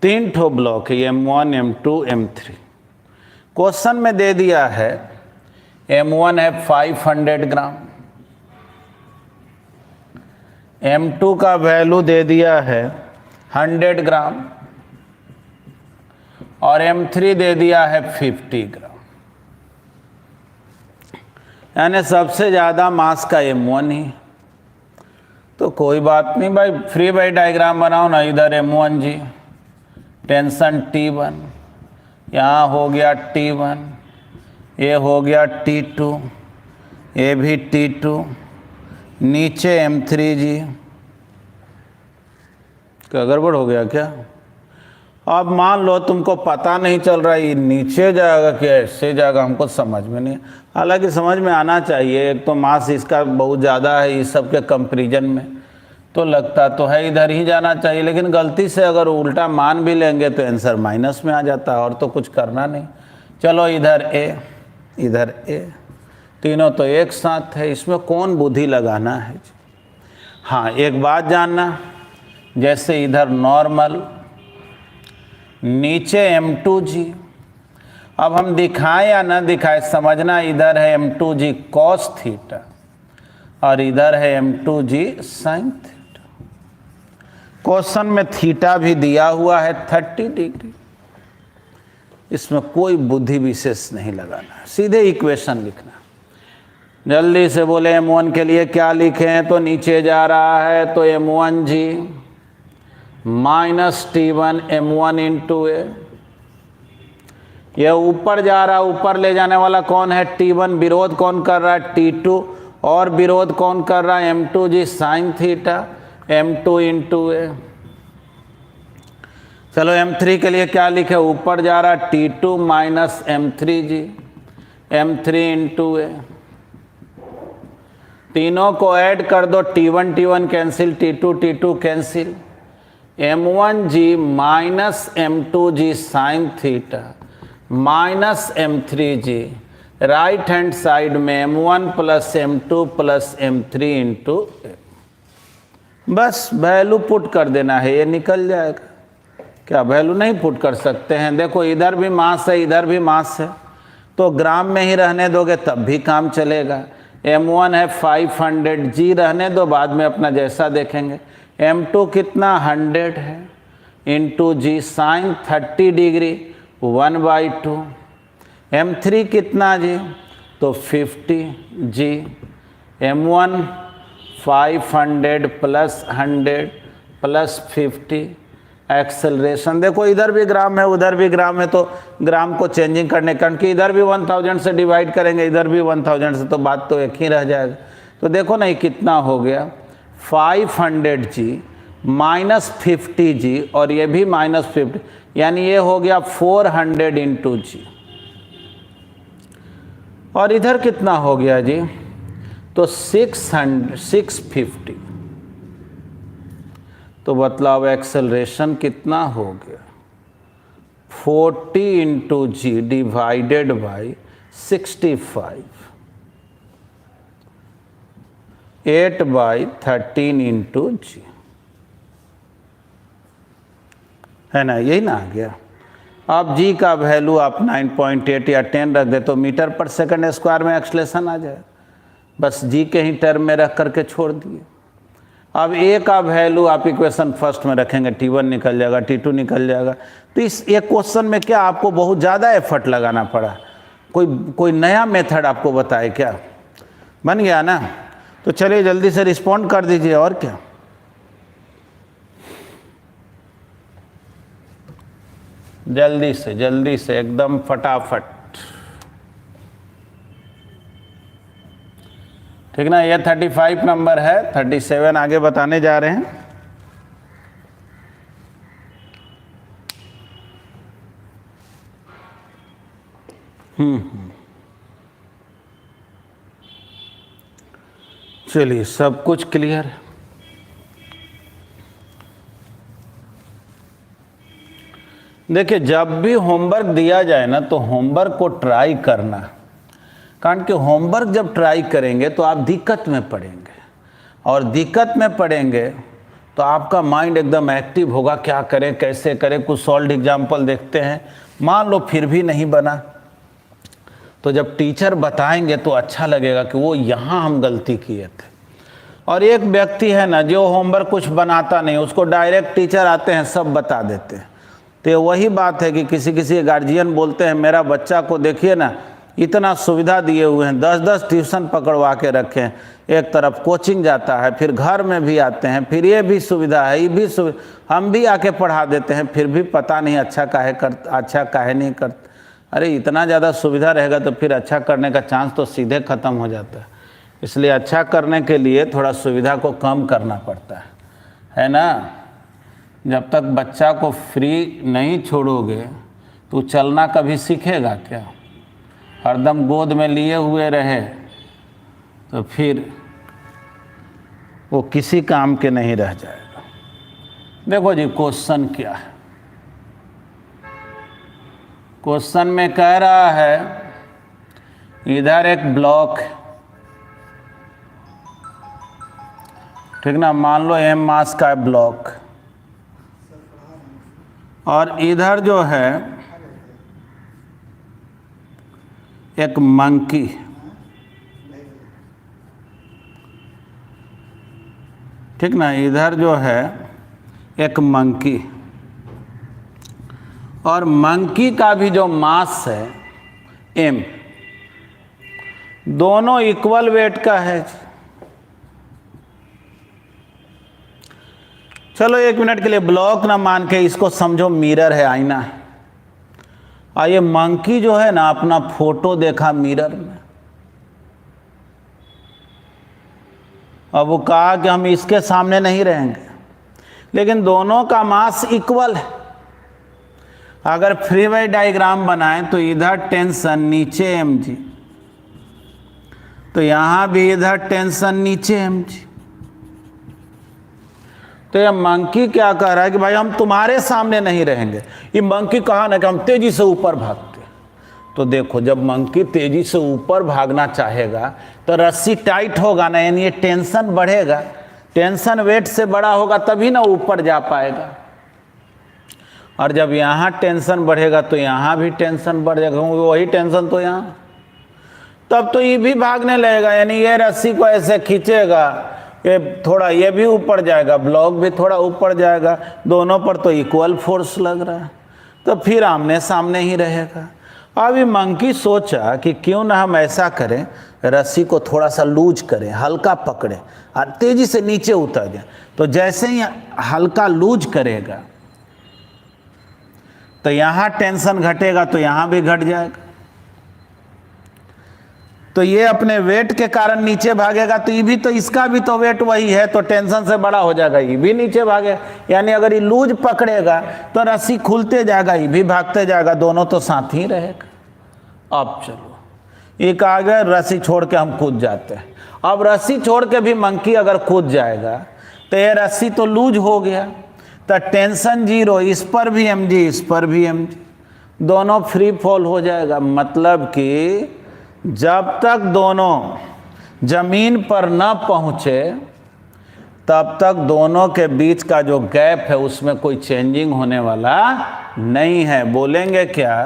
तीन ठो ब्लॉक है, M1 M2 M3। क्वेश्चन में दे दिया है M1 है 500 ग्राम, M2 का वैल्यू दे दिया है 100 ग्राम और M3 दे दिया है 50 ग्राम। यानी सबसे ज़्यादा मास का M1 ही। तो कोई बात नहीं भाई, फ्री बाई डायग्राम बनाओ ना। इधर M1 जी, टेंशन T1, यहाँ हो गया T1, ये हो गया T2, ये भी T2, नीचे M3 जी। क्या गड़बड़ हो गया क्या? अब मान लो तुमको पता नहीं चल रहा ये नीचे जाएगा कि ऐसे जाएगा, हमको समझ में नहीं। हालांकि समझ में आना चाहिए, एक तो मास इसका बहुत ज़्यादा है इस सब के कंपेरिजन में, तो लगता तो है इधर ही जाना चाहिए, लेकिन गलती से अगर उल्टा मान भी लेंगे तो आंसर माइनस में आ जाता है, और तो कुछ करना नहीं। चलो इधर ए, इधर ए, तीनों तो एक साथ है, इसमें कौन बुद्धि लगाना है? हाँ, एक बात जानना, जैसे इधर नॉर्मल, नीचे M2G, अब हम दिखाएं या ना दिखाएं समझना, इधर है M2G cos थीटा और इधर है M2G sin थीटा। क्वेश्चन में थीटा भी दिया हुआ है 30 डिग्री, इसमें कोई बुद्धि विशेष नहीं लगाना, सीधे इक्वेशन लिखना। जल्दी से बोले M1 के लिए क्या लिखें, तो नीचे जा रहा है तो M1G minus T1 M1 into ए, यह ऊपर जा रहा, ऊपर ले जाने वाला कौन है? T1, विरोध कौन कर रहा है? T2, और विरोध कौन कर रहा है? M2G sine theta, M2 into ए। चलो M3 के लिए क्या लिखे? ऊपर जा रहा T2 minus M3G, M3 into ए। तीनों को ऐड कर दो, T1 T1 cancel, T2 T2 cancel, M1G minus M2G sine theta minus M3G, right hand side में M1 plus M2 plus M3 into, बस वैल्यू पुट कर देना है, ये निकल जाएगा। क्या वैल्यू नहीं पुट कर सकते हैं? देखो इधर भी मास है, इधर भी मास है, तो ग्राम में ही रहने दोगे तब भी काम चलेगा। M1 है 500, G रहने दो, बाद में अपना जैसा देखेंगे। M2 कितना 100 है, into G sign 30 degree 1/2। M3 कितना जी? तो 50 G। M1 500 plus 100 plus 50, acceleration देखो इधर भी ग्राम है उधर भी ग्राम है, तो ग्राम को चेंजिंग करने, कारण कि इधर भी 1000 से डिवाइड करेंगे, इधर भी 1000 से, तो बात तो एक ही रह जाएगा। तो देखो ना ये कितना हो गया, 500G माइनस 50G और ये भी माइनस 50, यानी ये हो गया 400 इंटू G। और इधर कितना हो गया जी? तो 650। तो मतलब एक्सेलरेशन कितना हो गया? 40 into G divided by 65, 8/13 into G, है ना? यही ना आ गया। अब G का वैल्यू आप 9.8 या 10 रख दे तो मीटर पर सेकंड स्क्वायर में एक्सलेशन आ जाए, बस G के ही टर्म में रख करके छोड़ दिए। अब A का वैल्यू आप इक्वेशन फर्स्ट में रखेंगे, T1 निकल जाएगा, T2 निकल जाएगा। तो इस एक क्वेश्चन में क्या आपको बहुत ज़्यादा एफर्ट लगाना पड़ा? कोई नया मेथड आपको बताए क्या? बन गया ना? तो चलिए जल्दी से रिस्पॉन्ड कर दीजिए, और क्या। जल्दी से एकदम फटाफट, ठीक ना? ये 35 नंबर है, 37 आगे बताने जा रहे हैं। चलिए सब कुछ क्लियर है। देखिए जब भी होमवर्क दिया जाए ना तो होमवर्क को ट्राई करना, कारण कि होमवर्क जब ट्राई करेंगे तो आप दिक्कत में पड़ेंगे, और दिक्कत में पड़ेंगे तो आपका माइंड एकदम एक्टिव होगा, क्या करें कैसे करें। कुछ सॉल्व एग्जाम्पल देखते हैं, मान लो फिर भी नहीं बना, तो जब टीचर बताएंगे तो अच्छा लगेगा कि वो यहाँ हम गलती किए थे। और एक व्यक्ति है ना जो होमवर्क कुछ बनाता नहीं, उसको डायरेक्ट टीचर आते हैं सब बता देते हैं। तो वही बात है कि किसी गार्जियन बोलते हैं मेरा बच्चा को देखिए ना इतना सुविधा दिए हुए हैं, 10-10 ट्यूशन पकड़वा के रखे हैं, एक तरफ कोचिंग जाता है, फिर घर में भी आते हैं, फिर ये भी सुविधा है, ये भी सुविधा, हम भी आके पढ़ा देते हैं, फिर भी पता नहीं अच्छा काहे नहीं करते। अरे इतना ज़्यादा सुविधा रहेगा तो फिर अच्छा करने का चांस तो सीधे ख़त्म हो जाता है। इसलिए अच्छा करने के लिए थोड़ा सुविधा को कम करना पड़ता है ना। जब तक बच्चा को फ्री नहीं छोड़ोगे तो चलना कभी सीखेगा क्या? हरदम गोद में लिए हुए रहे तो फिर वो किसी काम के नहीं रह जाएगा। देखो जी क्वेश्चन क्या है। क्वेश्चन में कह रहा है इधर एक ब्लॉक है, ठीक ना, मान लो m मास का ब्लॉक, और इधर जो है एक मंकी, ठीक ना, इधर जो है एक मंकी, और मंकी का भी जो मास है m, दोनों इक्वल वेट का है। चलो 1 मिनट के लिए ब्लॉक ना मान के इसको समझो मिरर है, आईना है। और ये मंकी जो है ना अपना फोटो देखा मिरर में, अब वो कहा कि हम इसके सामने नहीं रहेंगे, लेकिन दोनों का मास इक्वल है। अगर फ्री वाई डायग्राम बनाएं तो इधर टेंशन नीचे mg, तो यहां भी इधर टेंशन नीचे mg। तो ये मंकी क्या कह रहा है कि भाई हम तुम्हारे सामने नहीं रहेंगे। ये मंकी कहा ना कि हम तेजी से ऊपर भागते, तो देखो जब मंकी तेजी से ऊपर भागना चाहेगा तो रस्सी टाइट होगा ना, यानी ये टेंशन बढ़ेगा, टेंशन वेट से बड़ा होगा तभी ना ऊपर जा पाएगा। और जब यहाँ टेंशन बढ़ेगा तो यहाँ भी टेंशन बढ़ जाएगा, वही टेंशन तो यहाँ, तब तो ये भी भागने लगेगा, यानी ये रस्सी को ऐसे खींचेगा, ये थोड़ा ये भी ऊपर जाएगा, ब्लॉक भी थोड़ा ऊपर जाएगा, दोनों पर तो इक्वल फोर्स लग रहा है, तो फिर आमने सामने ही रहेगा। अभी मंकी सोचा कि क्यों ना हम ऐसा करें, रस्सी को थोड़ा सा लूज करें, हल्का पकड़ें और तेजी से नीचे उतर जाए। तो जैसे ही हल्का लूज करेगा तो यहाँ टेंशन घटेगा तो यहाँ भी घट जाएगा। तो ये अपने वेट के कारण नीचे भागेगा, तो ये भी तो इसका भी तो वेट वही है, तो टेंशन से बड़ा हो जाएगा, ये भी नीचे भागेगा। यानी अगर ये लूज पकड़ेगा तो रस्सी खुलते जाएगा, ये भी भागते जाएगा, दोनों तो साथ ही रहेगा। अब चलो एक आ गया, रस्सी छोड़ के हम कूद जाते हैं। अब रस्सी छोड़ के भी मंकी अगर कूद जाएगा तो ये रस्सी तो लूज हो गया, तो टेंशन जीरो, इस पर भी mg, इस पर भी mg, दोनों फ्री फॉल हो जाएगा। मतलब कि जब तक दोनों जमीन पर न पहुंचे तब तक दोनों के बीच का जो गैप है उसमें कोई चेंजिंग होने वाला नहीं है। बोलेंगे क्या?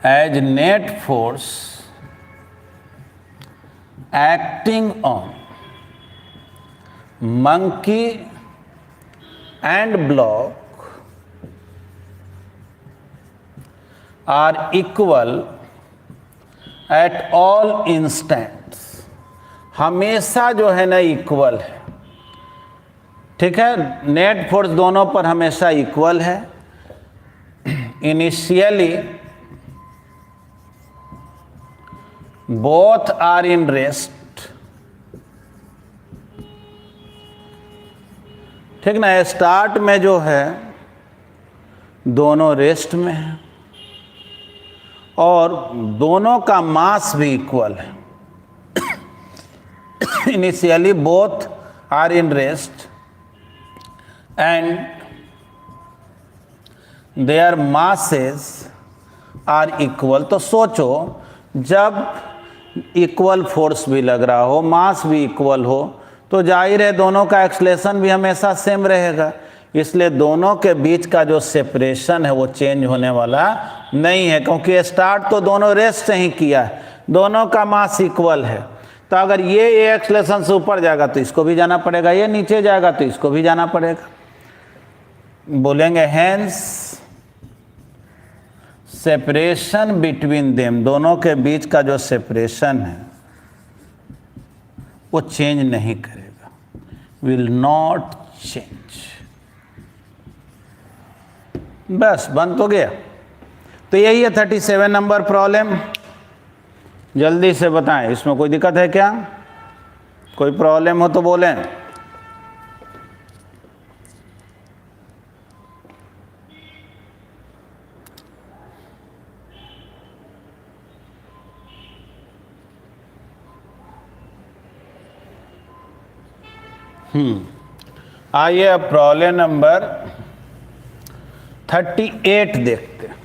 As net force acting on monkey and block are equal at all instants, हमेशा जो है ना इक्वल है, ठीक है, नेट फोर्स दोनों पर हमेशा इक्वल है। Initially both are in rest, ठीक ना, स्टार्ट में जो है दोनों रेस्ट में है और दोनों का मास भी इक्वल है। Initially both are in rest and their masses are equal. तो सोचो जब इक्वल फोर्स भी लग रहा हो, मास भी इक्वल हो, तो जाहिर है दोनों का एक्सलेशन भी हमेशा सेम रहेगा, इसलिए दोनों के बीच का जो सेपरेशन है वो चेंज होने वाला नहीं है, क्योंकि स्टार्ट तो दोनों रेस्ट से ही किया है, दोनों का मास इक्वल है। तो अगर ये एक्सलेशन से ऊपर जाएगा तो इसको भी जाना पड़ेगा, ये नीचे जाएगा तो इसको भी जाना पड़ेगा। बोलेंगे हेंस सेपरेशन बिटवीन देम, दोनों के बीच का जो सेपरेशन है वो चेंज नहीं करेगा, विल नॉट चेंज। बस बन तो गया। तो यही है 37 नंबर प्रॉब्लम। जल्दी से बताएं, इसमें कोई दिक्कत है क्या? कोई प्रॉब्लम हो तो बोलें। आइए अब प्रॉब्लम नंबर 38 देखते हैं।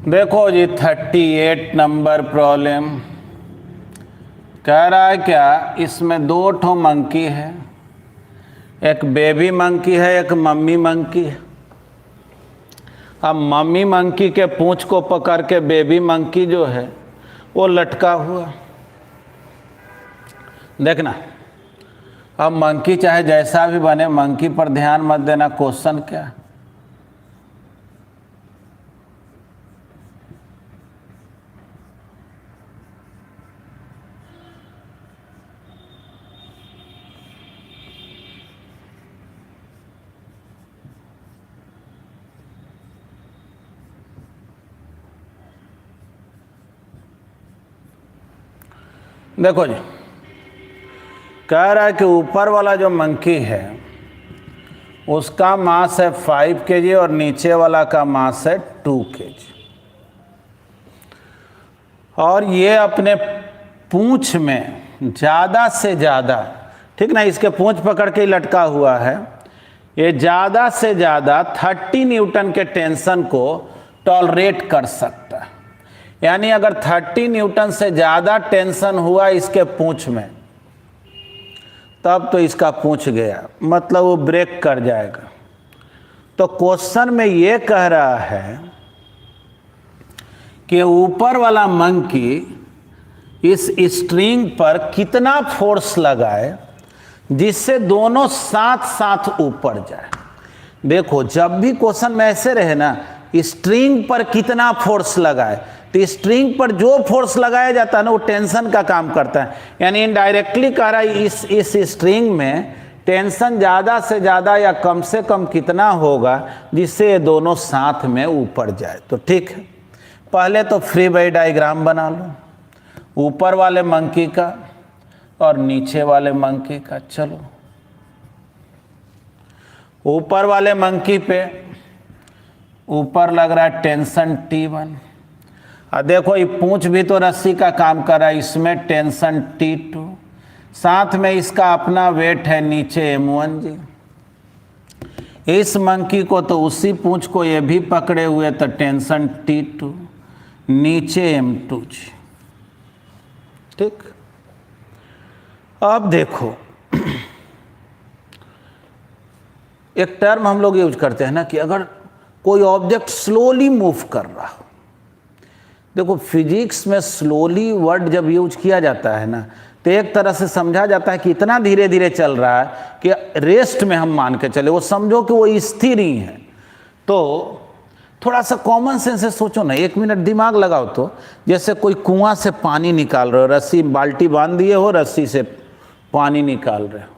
देखो जी 38 नंबर प्रॉब्लम कह रहा है क्या, इसमें दो ठो मंकी है, एक बेबी मंकी है, एक मम्मी मंकी है। अब मम्मी मंकी के पूंछ को पकड़ के बेबी मंकी जो है वो लटका हुआ। देखना, अब मंकी चाहे जैसा भी बने, मंकी पर ध्यान मत देना, क्वेश्चन क्या है। देखो जी, कह रहा है कि ऊपर वाला जो मंकी है उसका मास है 5 kg और नीचे वाला का मास है 2 kg, और ये अपने पूंछ में ज़्यादा से ज़्यादा, ठीक ना, इसके पूंछ पकड़ के लटका हुआ है, ये ज़्यादा से ज़्यादा 30 न्यूटन के टेंशन को टॉलरेट कर सकता है। यानी अगर 30 न्यूटन से ज़्यादा टेंशन हुआ इसके पूंछ में, तब तो इसका पूंछ गया, मतलब वो ब्रेक कर जाएगा। तो क्वेश्चन में ये कह रहा है कि ऊपर वाला मंकी इस स्ट्रिंग पर कितना फोर्स लगाए जिससे दोनों साथ साथ ऊपर जाए। देखो, जब भी क्वेश्चन में ऐसे रहे ना, स्ट्रिंग पर कितना फोर्स लगाए, तो स्ट्रिंग पर जो फोर्स लगाया जाता है ना वो टेंशन का काम करता है। यानी इनडायरेक्टली कह रहा है इस स्ट्रिंग में टेंशन ज़्यादा से ज़्यादा या कम से कम कितना होगा जिससे ये दोनों साथ में ऊपर जाए। तो ठीक है, पहले तो फ्री बॉडी डायग्राम बना लो, ऊपर वाले मंकी का और नीचे वाले मंकी का। चलो, ऊपर वाले मंकी पे ऊपर लग रहा है टेंशन T1, और देखो ये पूंछ भी तो रस्सी का काम कर रहा है, इसमें टेंशन T2, साथ में इसका अपना वेट है नीचे M1 जी। इस मंकी को तो उसी पूंछ को ये भी पकड़े हुए, तो टेंशन T2 नीचे M2 जी। ठीक, अब देखो एक टर्म हम लोग यूज करते हैं ना कि अगर कोई ऑब्जेक्ट स्लोली मूव कर रहा हो, देखो फिजिक्स में स्लोली वर्ड जब यूज किया जाता है ना, तो एक तरह से समझा जाता है कि इतना धीरे धीरे चल रहा है कि रेस्ट में हम मान के चले, वो समझो कि वो स्थिर ही है। तो थोड़ा सा कॉमन सेंस से सोचो ना, 1 मिनट दिमाग लगाओ। तो जैसे कोई कुआं से पानी निकाल रहे हो, रस्सी बाल्टी बांध दिए हो, रस्सी से पानी निकाल रहे हो,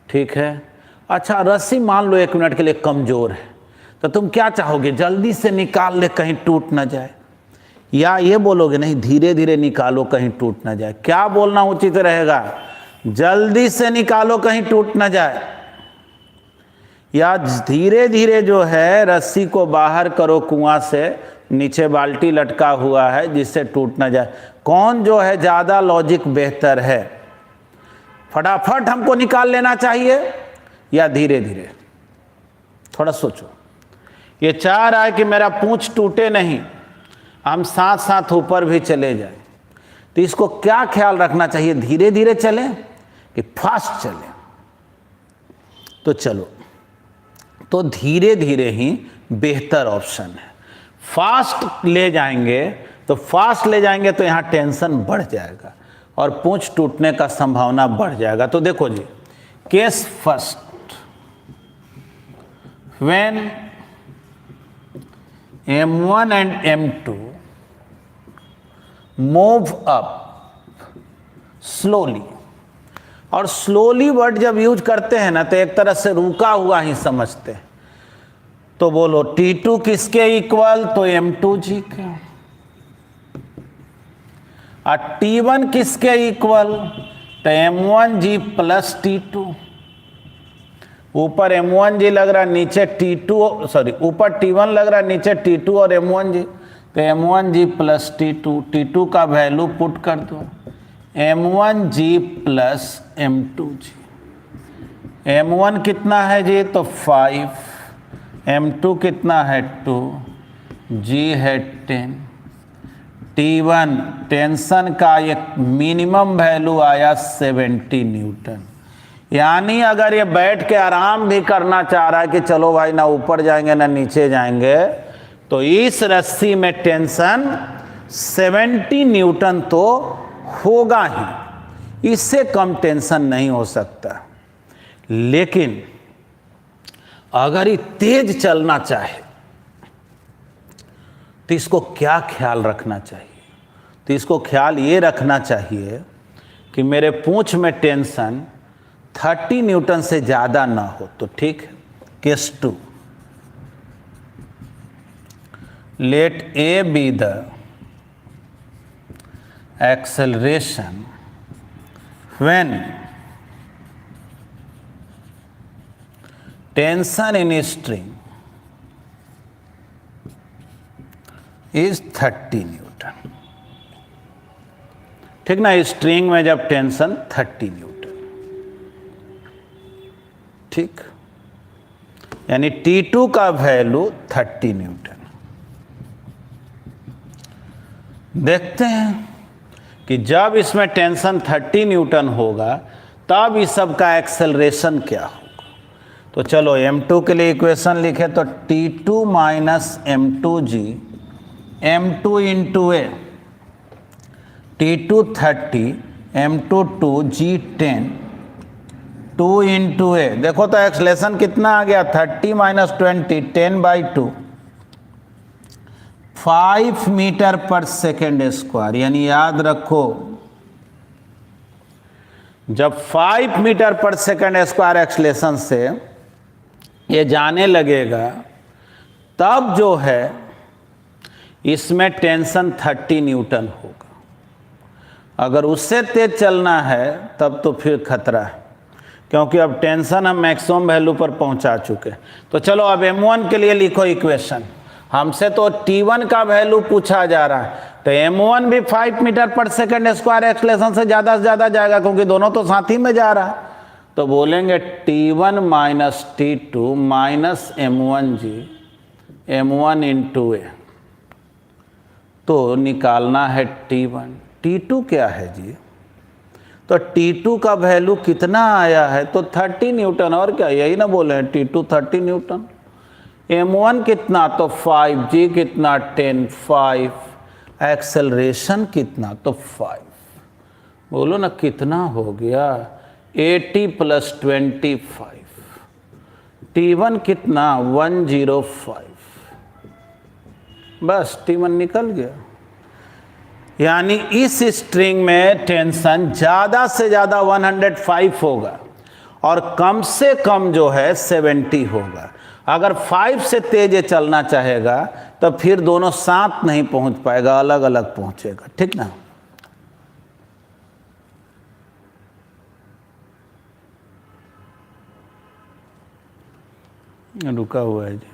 ठीक है। अच्छा, रस्सी मान लो 1 मिनट के लिए कमज़ोर है, तो तुम क्या चाहोगे, जल्दी से निकाल ले कहीं टूट ना जाए, या ये बोलोगे नहीं धीरे धीरे निकालो कहीं टूट ना जाए? क्या बोलना उचित रहेगा, जल्दी से निकालो कहीं टूट ना जाए, या धीरे धीरे जो है रस्सी को बाहर करो कुआं से, नीचे बाल्टी लटका हुआ है जिससे टूट ना जाए? कौन जो है ज़्यादा लॉजिक बेहतर है? फटाफट हमको निकाल लेना चाहिए या धीरे धीरे? थोड़ा सोचो। ये चाह रहा है कि मेरा पूंछ टूटे नहीं, हम साथ साथ ऊपर भी चले जाए, तो इसको क्या ख्याल रखना चाहिए, धीरे धीरे चलें कि फास्ट चलें? तो चलो, तो धीरे धीरे ही बेहतर ऑप्शन है। फास्ट ले जाएंगे तो यहाँ टेंशन बढ़ जाएगा और पूंछ टूटने का संभावना बढ़ जाएगा। तो देखो जी, case first, when M1 and M2 move up slowly, और स्लोली वर्ड जब यूज करते हैं ना तो एक तरह से रुका हुआ ही समझते हैं। तो बोलो T2 किसके इक्वल, तो M2G के। और T1 किसके इक्वल, तो M1G प्लस T2। ऊपर M1G लग रहा, नीचे T2, सॉरी ऊपर T1 लग रहा, नीचे T2 और M1G, तो M1G प्लस T2। T2 का वैल्यू पुट कर दो, M1G प्लस M2G। M1 कितना है जी, तो 5, M2 कितना है 2, G है 10। T1 टेंशन का एक मिनिमम वैल्यू आया 70 न्यूटन। यानी अगर ये बैठ के आराम भी करना चाह रहा है कि चलो भाई ना ऊपर जाएंगे ना नीचे जाएंगे, तो इस रस्सी में टेंशन 70 न्यूटन तो होगा ही, इससे कम टेंशन नहीं हो सकता। लेकिन अगर ये तेज चलना चाहे तो इसको क्या ख्याल रखना चाहिए, तो इसको ख्याल ये रखना चाहिए कि मेरे पूंछ में टेंशन 30 न्यूटन से ज़्यादा ना हो, तो ठीक है। Case 2, let a be the acceleration when tension in string is 30 newton. ठीक ना, स्ट्रिंग में जब टेंशन 30 न्यूटन, ठीक, यानी T2 का वैल्यू 30 न्यूटन। देखते हैं कि जब इसमें टेंशन 30 न्यूटन होगा तब इस सब का एक्सेलरेशन क्या होगा। तो चलो M2 के लिए इक्वेशन लिखे, तो T2 minus M2G, M2 into a, T2 30, M2 2, G 10, 2 into a. देखो तो एक्सेलरेशन कितना आ गया, 30 माइनस 20, 10/2, 5 मीटर पर सेकेंड स्क्वायर। यानी याद रखो, जब 5 मीटर पर सेकेंड स्क्वायर एक्सेलरेशन से ये जाने लगेगा तब जो है इसमें टेंशन 30 न्यूटन होगा। अगर उससे तेज चलना है तब तो फिर खतरा है, क्योंकि अब टेंशन हम मैक्सिमम वैल्यू पर पहुंचा चुके। तो चलो अब M1 के लिए लिखो इक्वेशन। हमसे तो T1 का वैल्यू पूछा जा रहा है, तो M1 भी 5 मीटर पर सेकेंड स्क्वायर एक्सेलरेशन से ज़्यादा जाएगा, क्योंकि दोनों तो साथ ही में जा रहा है। तो बोलेंगे T1 minus T2 minus M1G, M1 into a. तो निकालना है T1। T2 क्या है जी, तो T2 का वैल्यू कितना आया है, तो 30 न्यूटन। और क्या, यही ना बोले हैं, T2 30 न्यूटन। M1 कितना, तो 5, G कितना 10, 5, एक्सेलरेशन कितना, तो 5। बोलो ना कितना हो गया, 80 प्लस 25। T1 कितना, 105। बस T1 निकल गया। यानी इस स्ट्रिंग में टेंशन ज़्यादा से ज़्यादा 105 होगा और कम से कम जो है 70 होगा। अगर 5 से तेज ये चलना चाहेगा तो फिर दोनों साथ नहीं पहुंच पाएगा, अलग अलग पहुंचेगा। ठीक ना, रुका हुआ है जी।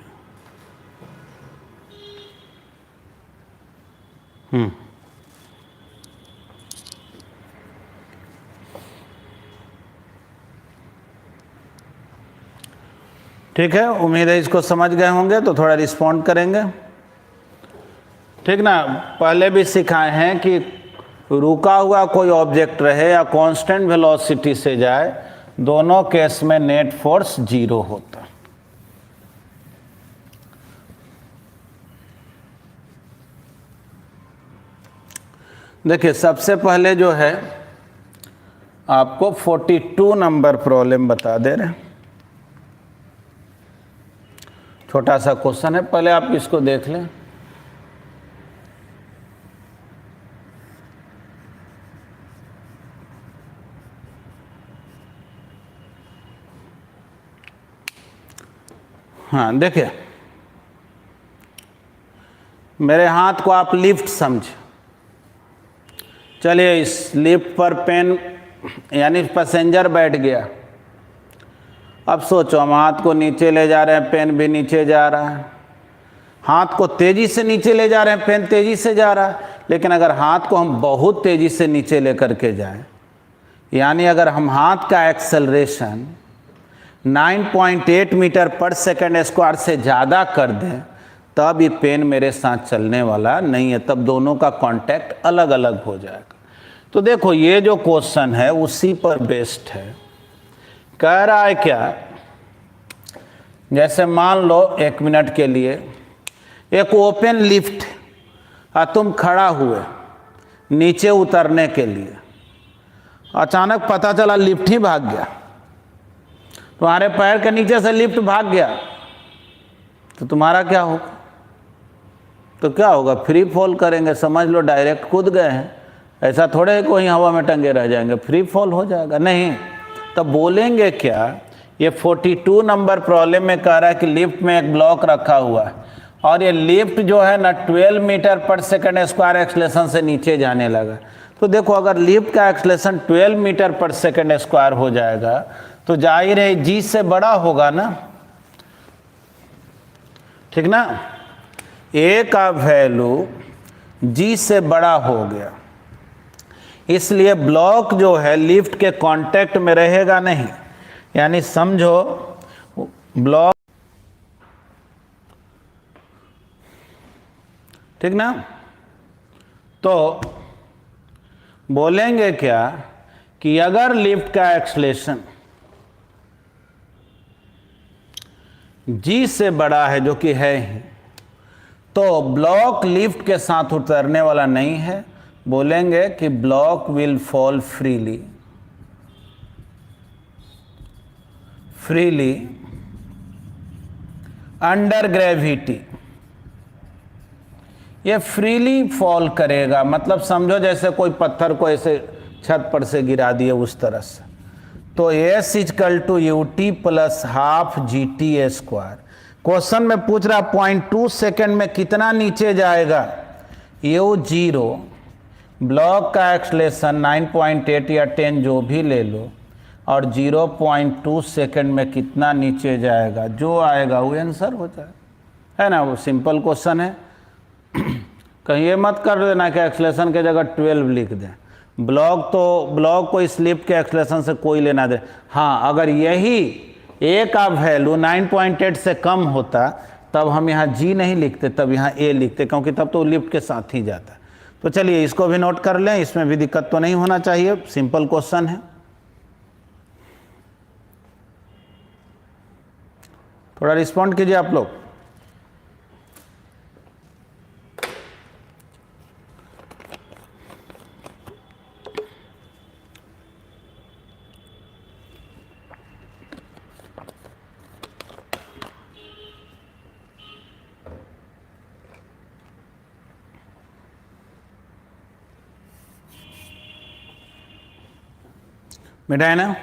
ठीक है, उम्मीद है इसको समझ गए होंगे, तो थोड़ा रिस्पॉन्ड करेंगे। ठीक ना, पहले भी सिखाए हैं कि रुका हुआ कोई ऑब्जेक्ट रहे या कांस्टेंट वेलोसिटी से जाए, दोनों केस में नेट फोर्स 0 होता। देखिए सबसे पहले जो है आपको 42 नंबर प्रॉब्लम बता दे रहे हैं। छोटा सा क्वेश्चन है, पहले आप इसको देख लें। हाँ देखिए, मेरे हाथ को आप लिफ्ट समझे। चलिए, इस लिफ्ट पर पेन यानी पैसेंजर बैठ गया। अब सोचो, हम हाथ को नीचे ले जा रहे हैं, पेन भी नीचे जा रहा है। हाथ को तेजी से नीचे ले जा रहे हैं, पेन तेजी से जा रहा है। लेकिन अगर हाथ को हम बहुत तेजी से नीचे लेकर के जाएं, यानी अगर हम हाथ का एक्सेलरेशन 9.8 मीटर पर सेकंड स्क्वायर से ज़्यादा कर दें, तब ये पेन मेरे साथ चलने वाला नहीं है, तब दोनों का कांटेक्ट अलग अलग हो जाएगा। तो देखो, ये जो क्वेश्चन है उसी पर बेस्ड है। कह रहा है क्या, जैसे मान लो 1 मिनट के लिए एक ओपन लिफ्ट और तुम खड़ा हुए नीचे उतरने के लिए, अचानक पता चला लिफ्ट ही भाग गया, तुम्हारे पैर के नीचे से लिफ्ट भाग गया, तो तुम्हारा क्या होगा? तो क्या होगा? फ्री फॉल करेंगे, समझ लो डायरेक्ट कूद गए हैं। ऐसा थोड़े ही कोई हवा में टंगे रह जाएंगे, फ्री फॉल हो जाएगा। नहीं, तब बोलेंगे क्या, ये 42 नंबर प्रॉब्लम में कह रहा है कि लिफ्ट में एक ब्लॉक रखा हुआ है और ये लिफ्ट जो है ना 12 मीटर पर सेकंड स्क्वायर एक्सलेशन से नीचे जाने लगा। तो देखो, अगर लिफ्ट का एक्सलेशन 12 मीटर पर सेकंड स्क्वायर हो जाएगा तो जाहिर है जी से बड़ा होगा ना, ठीक ना। ए का वैल्यू जी से बड़ा हो गया, इसलिए ब्लॉक जो है लिफ्ट के कांटेक्ट में रहेगा नहीं। यानी समझो ब्लॉक, ठीक ना। तो बोलेंगे क्या कि अगर लिफ्ट का एक्सलेशन जी से बड़ा है, जो कि है ही, तो ब्लॉक लिफ्ट के साथ उतरने वाला नहीं है। बोलेंगे कि block will fall freely under gravity. ये फ्रीली फॉल करेगा, मतलब समझो जैसे कोई पत्थर को ऐसे छत पर से गिरा दिए उस तरह से। तो S = UT + ½ GT² क्वेश्चन में पूछ रहा 0.2 सेकेंड में कितना नीचे जाएगा। U0 ब्लॉक का एक्सलेशन 9.8 या 10 जो भी ले लो, और 0.2 सेकेंड में कितना नीचे जाएगा, जो आएगा वो आंसर हो जाएगा, है ना। वो सिंपल क्वेश्चन है। कहीं ये मत कर देना कि एक्सलेशन के जगह 12 लिख दें। ब्लॉक को इस लिफ्ट के एक्सलेशन से कोई लेना दे। हाँ, अगर यही ए का वैल्यू 9.8 से कम होता तब हम यहाँ जी नहीं लिखते, तब यहाँ ए लिखते, क्योंकि तब तो लिफ्ट के साथ ही जाता है। तो चलिए इसको भी नोट कर लें, इसमें भी दिक्कत तो नहीं होना चाहिए, सिंपल क्वेश्चन है। थोड़ा रिस्पॉन्ड कीजिए आप लोग। मिटा है ना।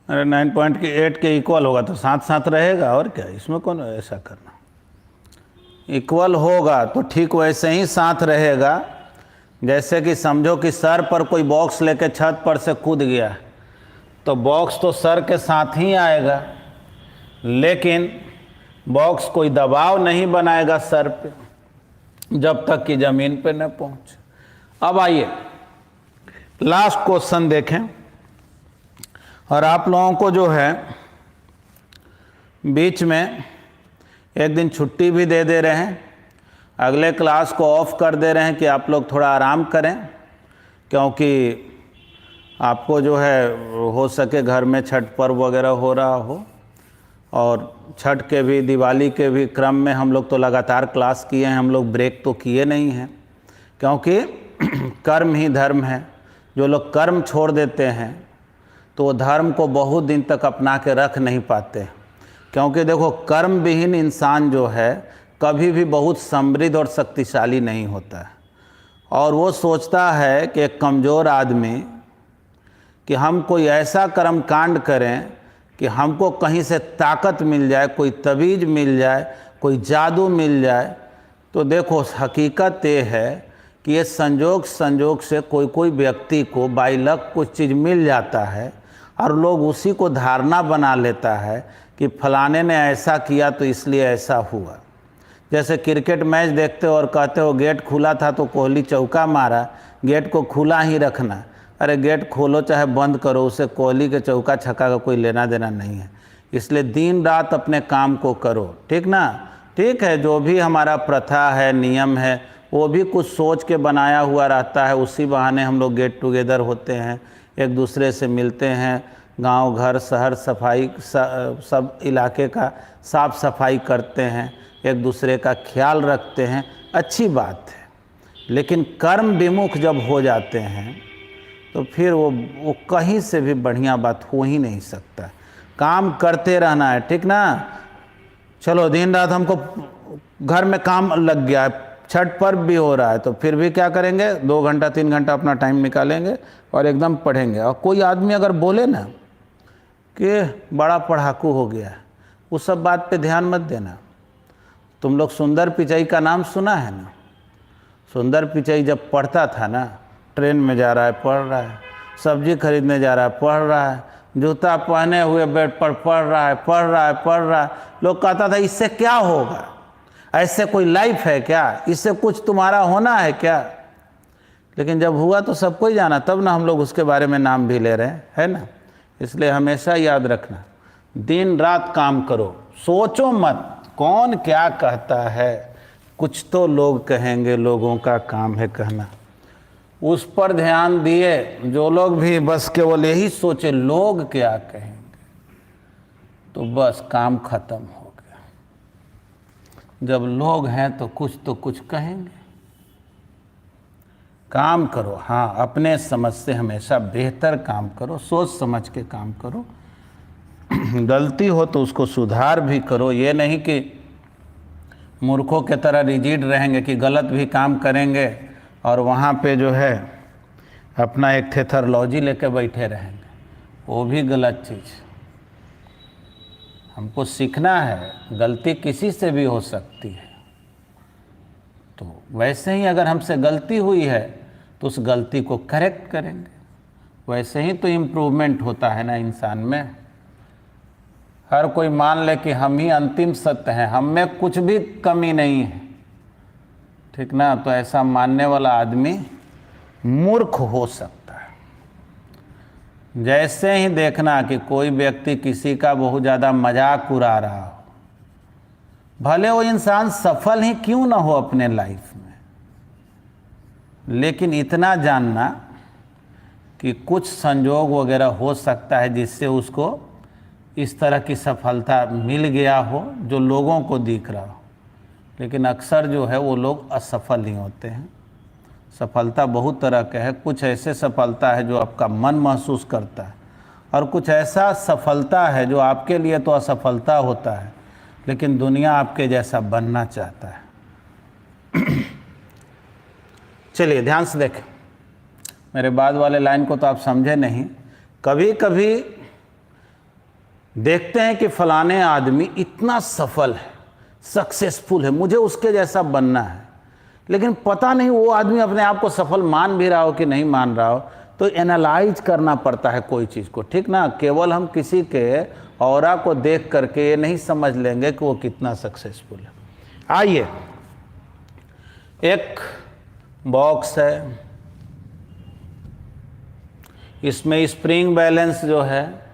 अरे 9.8 के इक्वल होगा तो साथ साथ रहेगा, और क्या, इसमें कौन ऐसा करना। इक्वल होगा तो ठीक वैसे ही साथ रहेगा, जैसे कि समझो कि सर पर कोई बॉक्स लेके छत पर से कूद गया, तो बॉक्स तो सर के साथ ही आएगा, लेकिन बॉक्स कोई दबाव नहीं बनाएगा सर पे जब तक कि ज़मीन पे न पहुँचे। अब आइए लास्ट क्वेश्चन देखें, और आप लोगों को जो है बीच में एक दिन छुट्टी भी दे रहे हैं, अगले क्लास को ऑफ कर दे रहे हैं कि आप लोग थोड़ा आराम करें, क्योंकि आपको जो है हो सके घर में छठ पर्व वगैरह हो रहा हो, और छठ के भी दिवाली के भी क्रम में हम लोग तो लगातार क्लास किए हैं, हम लोग ब्रेक तो किए नहीं हैं, क्योंकि कर्म ही धर्म है। जो लोग कर्म छोड़ देते हैं तो वो धर्म को बहुत दिन तक अपना के रख नहीं पाते, क्योंकि देखो कर्म विहीन इंसान जो है कभी भी बहुत समृद्ध और शक्तिशाली नहीं होता है। और वो सोचता है कि एक कमज़ोर आदमी कि हम कोई ऐसा कर्म कांड करें कि हमको कहीं से ताकत मिल जाए, कोई तवीज़ मिल जाए, कोई जादू मिल जाए, तो देखो हकीकत ये है कि ये संजोग से कोई व्यक्ति को बाई लक कुछ चीज़ मिल जाता है और लोग उसी को धारणा बना लेता है कि फलाने ने ऐसा किया तो इसलिए ऐसा हुआ। जैसे क्रिकेट मैच देखते हो और कहते हो गेट खुला था तो कोहली चौका मारा, गेट को खुला ही रखना। अरे गेट खोलो चाहे बंद करो, उसे कोहली के चौका छक्का का कोई लेना देना नहीं है। इसलिए दिन रात अपने काम को करो, ठीक ना। ठीक है, जो भी हमारा प्रथा है, नियम है, वो भी कुछ सोच के बनाया हुआ रहता है। उसी बहाने हम लोग गेट टुगेदर होते हैं, एक दूसरे से मिलते हैं, गांव घर शहर सफाई सब इलाके का साफ सफाई करते हैं, एक दूसरे का ख्याल रखते हैं, अच्छी बात है। लेकिन कर्म विमुख जब हो जाते हैं तो फिर वो कहीं से भी बढ़िया बात हो ही नहीं सकता। काम करते रहना है, ठीक ना। चलो दिन रात हमको घर में काम लग गया है, छठ पर्व भी हो रहा है, तो फिर भी क्या करेंगे, 2 घंटा 3 घंटा अपना टाइम निकालेंगे और एकदम पढ़ेंगे। और कोई आदमी अगर बोले ना कि बड़ा पढ़ाकू हो गया है, उस सब बात पे ध्यान मत देना। तुम लोग सुंदर पिचाई का नाम सुना है ना। सुंदर पिचाई जब पढ़ता था ना, ट्रेन में जा रहा है पढ़ रहा है, सब्जी खरीदने जा रहा है पढ़ रहा है, जूता पहने हुए बेड पर पढ़ रहा है। लोग कहता था इससे क्या होगा, ऐसे कोई लाइफ है क्या, इससे कुछ तुम्हारा होना है क्या। लेकिन जब हुआ तो सबको ही जाना, तब ना हम लोग उसके बारे में नाम भी ले रहे हैं, है ना। इसलिए हमेशा याद रखना, दिन रात काम करो, सोचो मत कौन क्या कहता है। कुछ तो लोग कहेंगे, लोगों का काम है कहना, उस पर ध्यान दिए। जो लोग भी बस केवल यही सोचे लोग क्या कहेंगे, तो बस काम खत्म हो गया। जब लोग हैं तो कुछ कहेंगे। काम करो, हाँ, अपने समझ से हमेशा बेहतर काम करो, सोच समझ के काम करो। गलती हो तो उसको सुधार भी करो। ये नहीं कि मूर्खों के तरह रिजिड रहेंगे कि गलत भी काम करेंगे और वहाँ पे जो है अपना एक थेथरलॉजी लेके बैठे रहेंगे, वो भी गलत चीज़। हमको सीखना है, गलती किसी से भी हो सकती है। तो वैसे ही अगर हमसे गलती हुई है तो उस गलती को करेक्ट करेंगे। वैसे ही तो इम्प्रूवमेंट होता है ना इंसान में। हर कोई मान ले कि हम ही अंतिम सत्य हैं, हम में कुछ भी कमी नहीं है, ठीक ना, तो ऐसा मानने वाला आदमी मूर्ख हो सकता है। जैसे ही देखना कि कोई व्यक्ति किसी का बहुत ज़्यादा मजाक उड़ा रहा हो, भले वो इंसान सफल ही क्यों ना हो अपने लाइफ में, लेकिन इतना जानना कि कुछ संजोग वगैरह हो सकता है जिससे उसको इस तरह की सफलता मिल गया हो जो लोगों को दिख रहा हो। लेकिन अक्सर जो है वो लोग असफल ही होते हैं। सफलता बहुत तरह का है। कुछ ऐसे सफलता है जो आपका मन महसूस करता है, और कुछ ऐसा सफलता है जो आपके लिए तो असफलता होता है, लेकिन दुनिया आपके जैसा बनना चाहता है। चलिए ध्यान से देखें, मेरे बाद वाले लाइन को तो आप समझे नहीं। कभी कभी देखते हैं कि फलाने आदमी इतना सफल है, सक्सेसफुल है, मुझे उसके जैसा बनना है, लेकिन पता नहीं वो आदमी अपने आप को सफल मान भी रहा हो कि नहीं मान रहा हो। तो एनालाइज करना पड़ता है कोई चीज़ को, ठीक ना। केवल हम किसी के ऑरा को देख करके ये नहीं समझ लेंगे कि वो कितना सक्सेसफुल है। आइए, एक बॉक्स है, इसमें स्प्रिंग बैलेंस जो है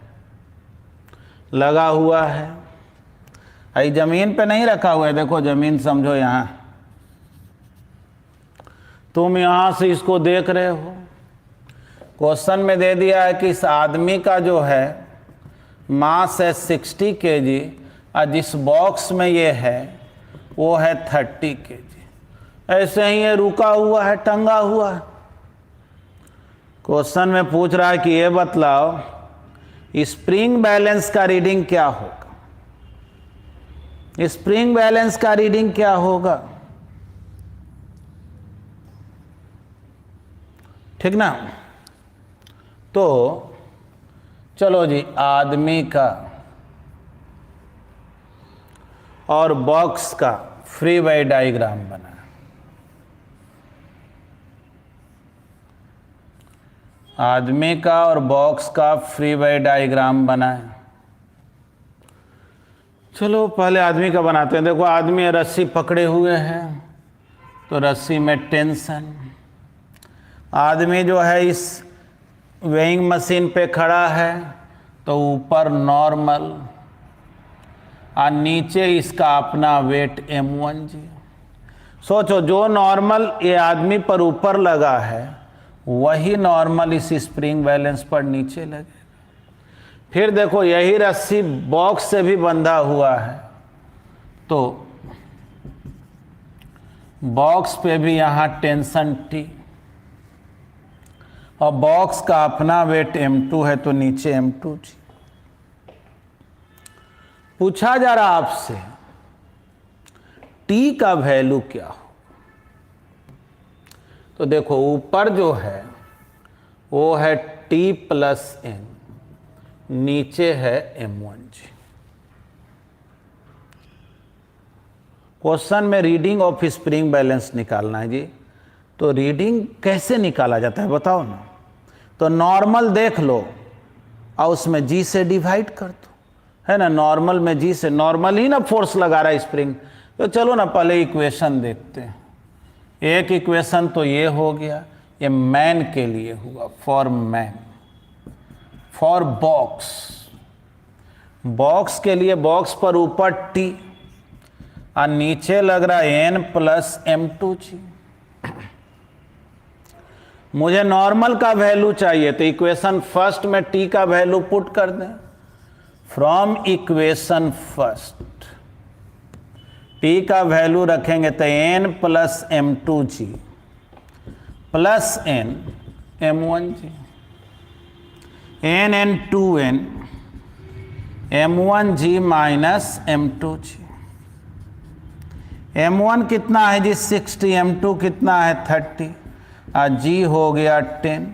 लगा हुआ है। ये ज़मीन पे नहीं रखा हुआ है, देखो ज़मीन समझो यहाँ, तुम यहाँ से इसको देख रहे हो। क्वेश्चन में दे दिया है कि इस आदमी का जो है मास है 60 kg और जिस बॉक्स में ये है वो है 30 kg। ऐसे ही ये रुका हुआ है, टंगा हुआ है। क्वेश्चन में पूछ रहा है कि ये बतलाओ स्प्रिंग बैलेंस का रीडिंग क्या होगा। स्प्रिंग बैलेंस का रीडिंग क्या होगा, ठीक ना। तो चलो जी, आदमी का और बॉक्स का फ्री बॉडी डायग्राम बनाएं। आदमी का और बॉक्स का फ्री बॉडी डायग्राम बनाएं। चलो पहले आदमी का बनाते हैं। देखो आदमी रस्सी पकड़े हुए हैं, तो रस्सी में टेंशन। आदमी जो है इस वेइंग मशीन पे खड़ा है, तो ऊपर नॉर्मल और नीचे इसका अपना वेट M1 जी। सोचो जो नॉर्मल ये आदमी पर ऊपर लगा है वही नॉर्मल इस स्प्रिंग बैलेंस पर नीचे लगेगा। फिर देखो यही रस्सी बॉक्स से भी बंधा हुआ है, तो बॉक्स पे भी यहाँ टेंशन T और बॉक्स का अपना वेट M2 है, तो नीचे M2 जी। पूछा जा रहा आपसे T का वैल्यू क्या हो, तो देखो ऊपर जो है वो है T+N, नीचे है M1 जी। क्वेश्चन में रीडिंग ऑफ स्प्रिंग बैलेंस निकालना है जी। तो रीडिंग कैसे निकाला जाता है बताओ ना। तो नॉर्मल देख लो और उसमें G से डिवाइड कर दो, है ना। नॉर्मल में G से, नॉर्मल ही ना फोर्स लगा रहा है स्प्रिंग। तो चलो ना पहले इक्वेशन देखते हैं। एक इक्वेशन तो ये हो गया, ये मैन के लिए हुआ, for man. For box, box के लिए बॉक्स पर ऊपर T और नीचे लग रहा है N+M2 जी। मुझे नॉर्मल का वैल्यू चाहिए, तो इक्वेशन फर्स्ट में T का वैल्यू पुट कर दें। फ्रॉम इक्वेशन फर्स्ट T का वैल्यू रखेंगे तो N+M2 जी प्लस N M1 जी। N2N M1 जी माइनस M2 जी। M1 कितना है जी 60, M2 कितना है 30 और G हो गया 10।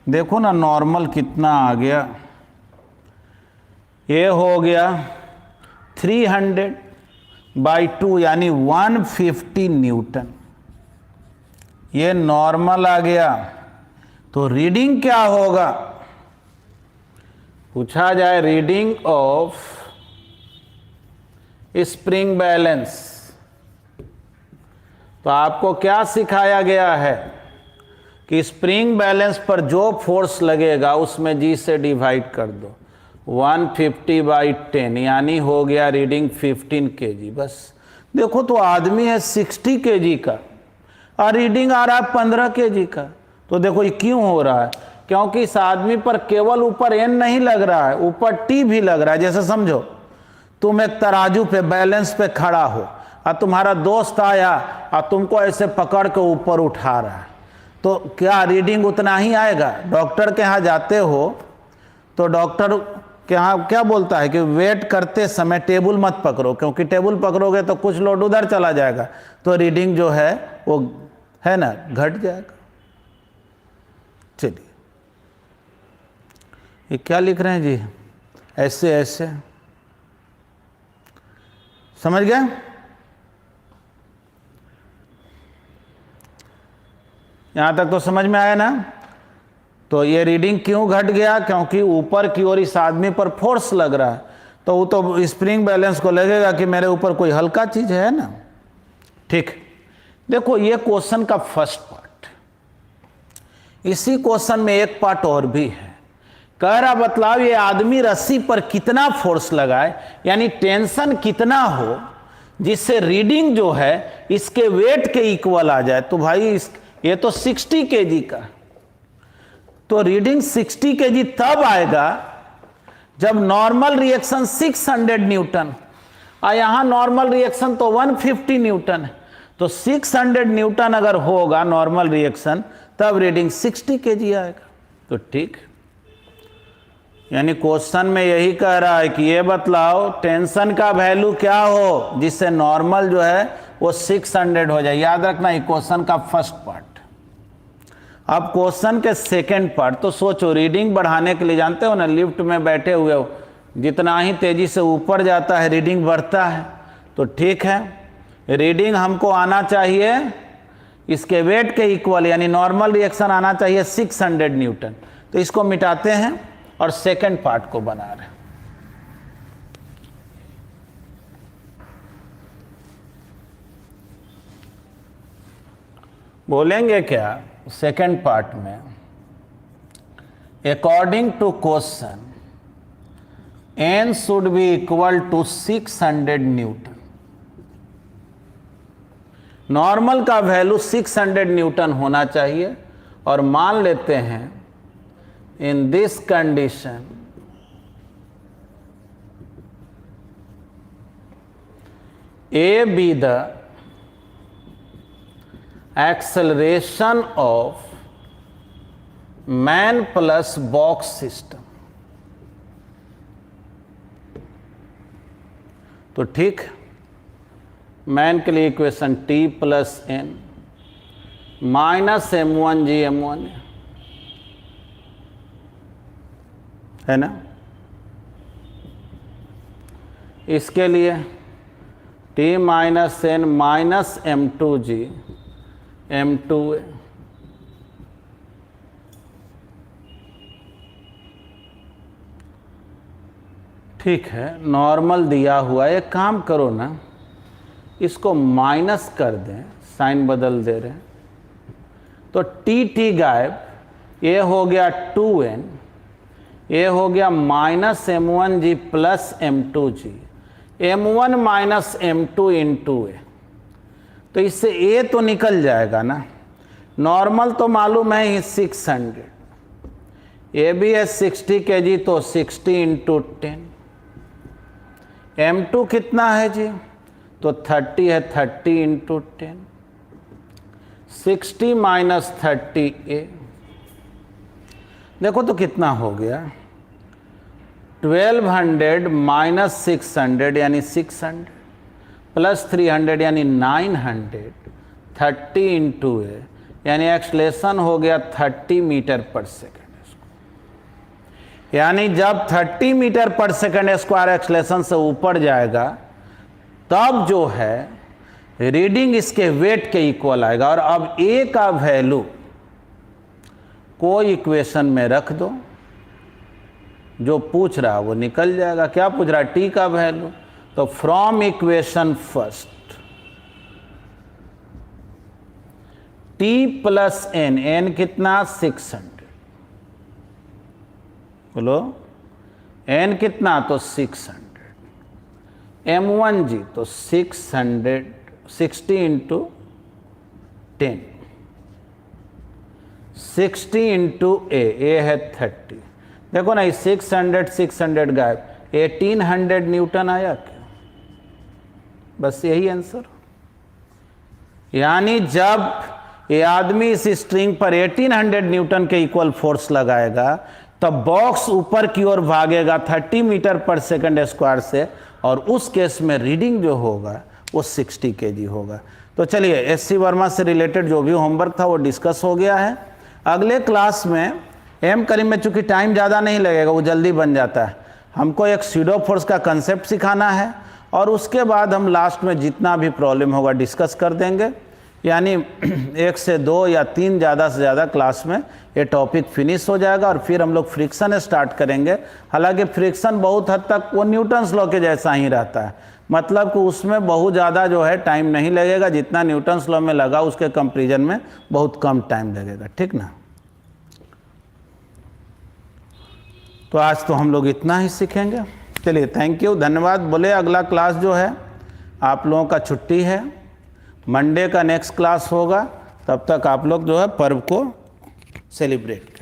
देखो ना नॉर्मल कितना आ गया, ये हो गया 300/2 यानी 150 न्यूटन। ये नॉर्मल आ गया, तो रीडिंग क्या होगा। पूछा जाए रीडिंग ऑफ स्प्रिंग बैलेंस, तो आपको क्या सिखाया गया है कि स्प्रिंग बैलेंस पर जो फोर्स लगेगा उसमें G से डिवाइड कर दो। 150/10 यानी हो गया रीडिंग 15 kg। बस देखो तो आदमी है 60 kg का और रीडिंग आ रहा है 15 kg का। तो देखो ये क्यों हो रहा है, क्योंकि इस आदमी पर केवल ऊपर N नहीं लग रहा है, ऊपर T भी लग रहा है। जैसे समझो तुम एक तराजू पे बैलेंस पे खड़ा हो और तुम्हारा दोस्त आया और तुमको ऐसे पकड़ के ऊपर उठा रहा है, तो क्या रीडिंग उतना ही आएगा। डॉक्टर के यहाँ जाते हो तो डॉक्टर के यहाँ क्या बोलता है कि वेट करते समय टेबल मत पकड़ो, क्योंकि टेबल पकड़ोगे तो कुछ लोड उधर चला जाएगा, तो रीडिंग जो है वो है ना घट जाएगा। चलिए ये क्या लिख रहे हैं जी, ऐसे ऐसे समझ गए। यहां तक तो समझ में आया ना। तो ये रीडिंग क्यों घट गया, क्योंकि ऊपर की ओर इस आदमी पर फोर्स लग रहा है, तो वो तो स्प्रिंग बैलेंस को लगेगा कि मेरे ऊपर कोई हल्का चीज है ना। ठीक, देखो ये क्वेश्चन का फर्स्ट पार्ट। इसी क्वेश्चन में एक पार्ट और भी है। कह रहा बतलाओ ये आदमी रस्सी पर कितना फोर्स लगाए, यानी टेंशन कितना हो जिससे रीडिंग जो है इसके वेट के इक्वल आ जाए। तो भाई ये तो 60 kg का, तो रीडिंग 60 kg तब आएगा जब नॉर्मल रिएक्शन 600 न्यूटन और यहां नॉर्मल रिएक्शन तो 150 न्यूटन है। तो 600 न्यूटन अगर होगा नॉर्मल रिएक्शन तब रीडिंग 60 kg आएगा। तो ठीक, यानी क्वेश्चन में यही कह रहा है कि ये बतलाओ टेंशन का वैल्यू क्या हो जिससे नॉर्मल जो है वो 600 हो जाए। याद रखना ये क्वेश्चन का फर्स्ट पार्ट। अब क्वेश्चन के सेकंड पार्ट, तो सोचो रीडिंग बढ़ाने के लिए जानते हो ना, लिफ्ट में बैठे हुए हो, जितना ही तेजी से ऊपर जाता है रीडिंग बढ़ता है। तो ठीक है, रीडिंग हमको आना चाहिए इसके वेट के इक्वल, यानी नॉर्मल रिएक्शन आना चाहिए 600 न्यूटन। तो इसको मिटाते हैं और सेकंड पार्ट को बना रहे हैं। बोलेंगे क्या सेकंड पार्ट में, according to question n should be equal to 600 newton. Normal का वैल्यू 600 न्यूटन होना चाहिए और मान लेते हैं in this condition a be the acceleration of man plus box system. तो ठीक, मैन के लिए equation T plus N minus m1g m1 है ना। इसके लिए T minus N minus m2g m2 ठीक है, नॉर्मल दिया हुआ है। एक काम करो ना, इसको माइनस कर दें, साइन बदल दे रहे हैं तो टी गायब, ये हो गया 2n, ये हो गया minus m1g plus m2g, m1 minus m2 into a. तो इससे ए तो निकल जाएगा ना, नॉर्मल तो मालूम है ही 600, ए भी है 60 kg तो 60 इंटू 10, m2 कितना है जी, तो 30 है, 30 इंटू 10, 60 माइनस 30 ए। देखो तो कितना हो गया, 1200 माइनस 600 यानी 600 प्लस 300 यानी 900, 30 इंटू ए यानी एक्सलेशन हो गया 30 मीटर पर सेकेंड। यानी जब 30 मीटर पर सेकेंड स्क्वायर एक्सलेशन से ऊपर जाएगा तब जो है रीडिंग इसके वेट के इक्वल आएगा। और अब ए का वैल्यू कोई इक्वेशन में रख दो, जो पूछ रहा है वो निकल जाएगा। क्या पूछ रहा है, टी का वैल्यू, तो from equation first T plus N, N कितना 600, बोलो एन कितना, तो 600, m1g तो 600, 60 इंटू 10, 60 इंटू ए है 30। देखो ना, 600 गायब, 1800 न्यूटन आया क्या, बस यही आंसर। यानी जब ये आदमी इस स्ट्रिंग पर 1800 न्यूटन के इक्वल फोर्स लगाएगा तब बॉक्स ऊपर की ओर भागेगा 30 मीटर पर सेकंड स्क्वायर से, और उस केस में रीडिंग जो होगा वो 60 kg होगा। तो चलिए, एससी वर्मा से रिलेटेड जो भी होमवर्क था वो डिस्कस हो गया है। अगले क्लास में एम करीब में चूंकि टाइम ज़्यादा नहीं लगेगा, वो जल्दी बन जाता है, हमको एक स्यूडो फोर्स का कंसेप्ट सिखाना है और उसके बाद हम लास्ट में जितना भी प्रॉब्लम होगा डिस्कस कर देंगे। यानी 1 से 2 या 3 ज़्यादा से ज़्यादा क्लास में ये टॉपिक फिनिश हो जाएगा और फिर हम लोग फ्रिक्शन स्टार्ट करेंगे। हालांकि फ्रिक्शन बहुत हद तक वो न्यूटन्स लॉ के जैसा ही रहता है, मतलब कि उसमें बहुत ज़्यादा जो है टाइम नहीं लगेगा, जितना न्यूटन्स लॉ में लगा उसके कंपेरिजन में बहुत कम टाइम लगेगा, ठीक ना। तो आज तो हम लोग इतना ही सीखेंगे। चलिए, थैंक यू, धन्यवाद। बोले अगला क्लास जो है आप लोगों का छुट्टी है, मंडे का नेक्स्ट क्लास होगा, तब तक आप लोग जो है पर्व को सेलिब्रेट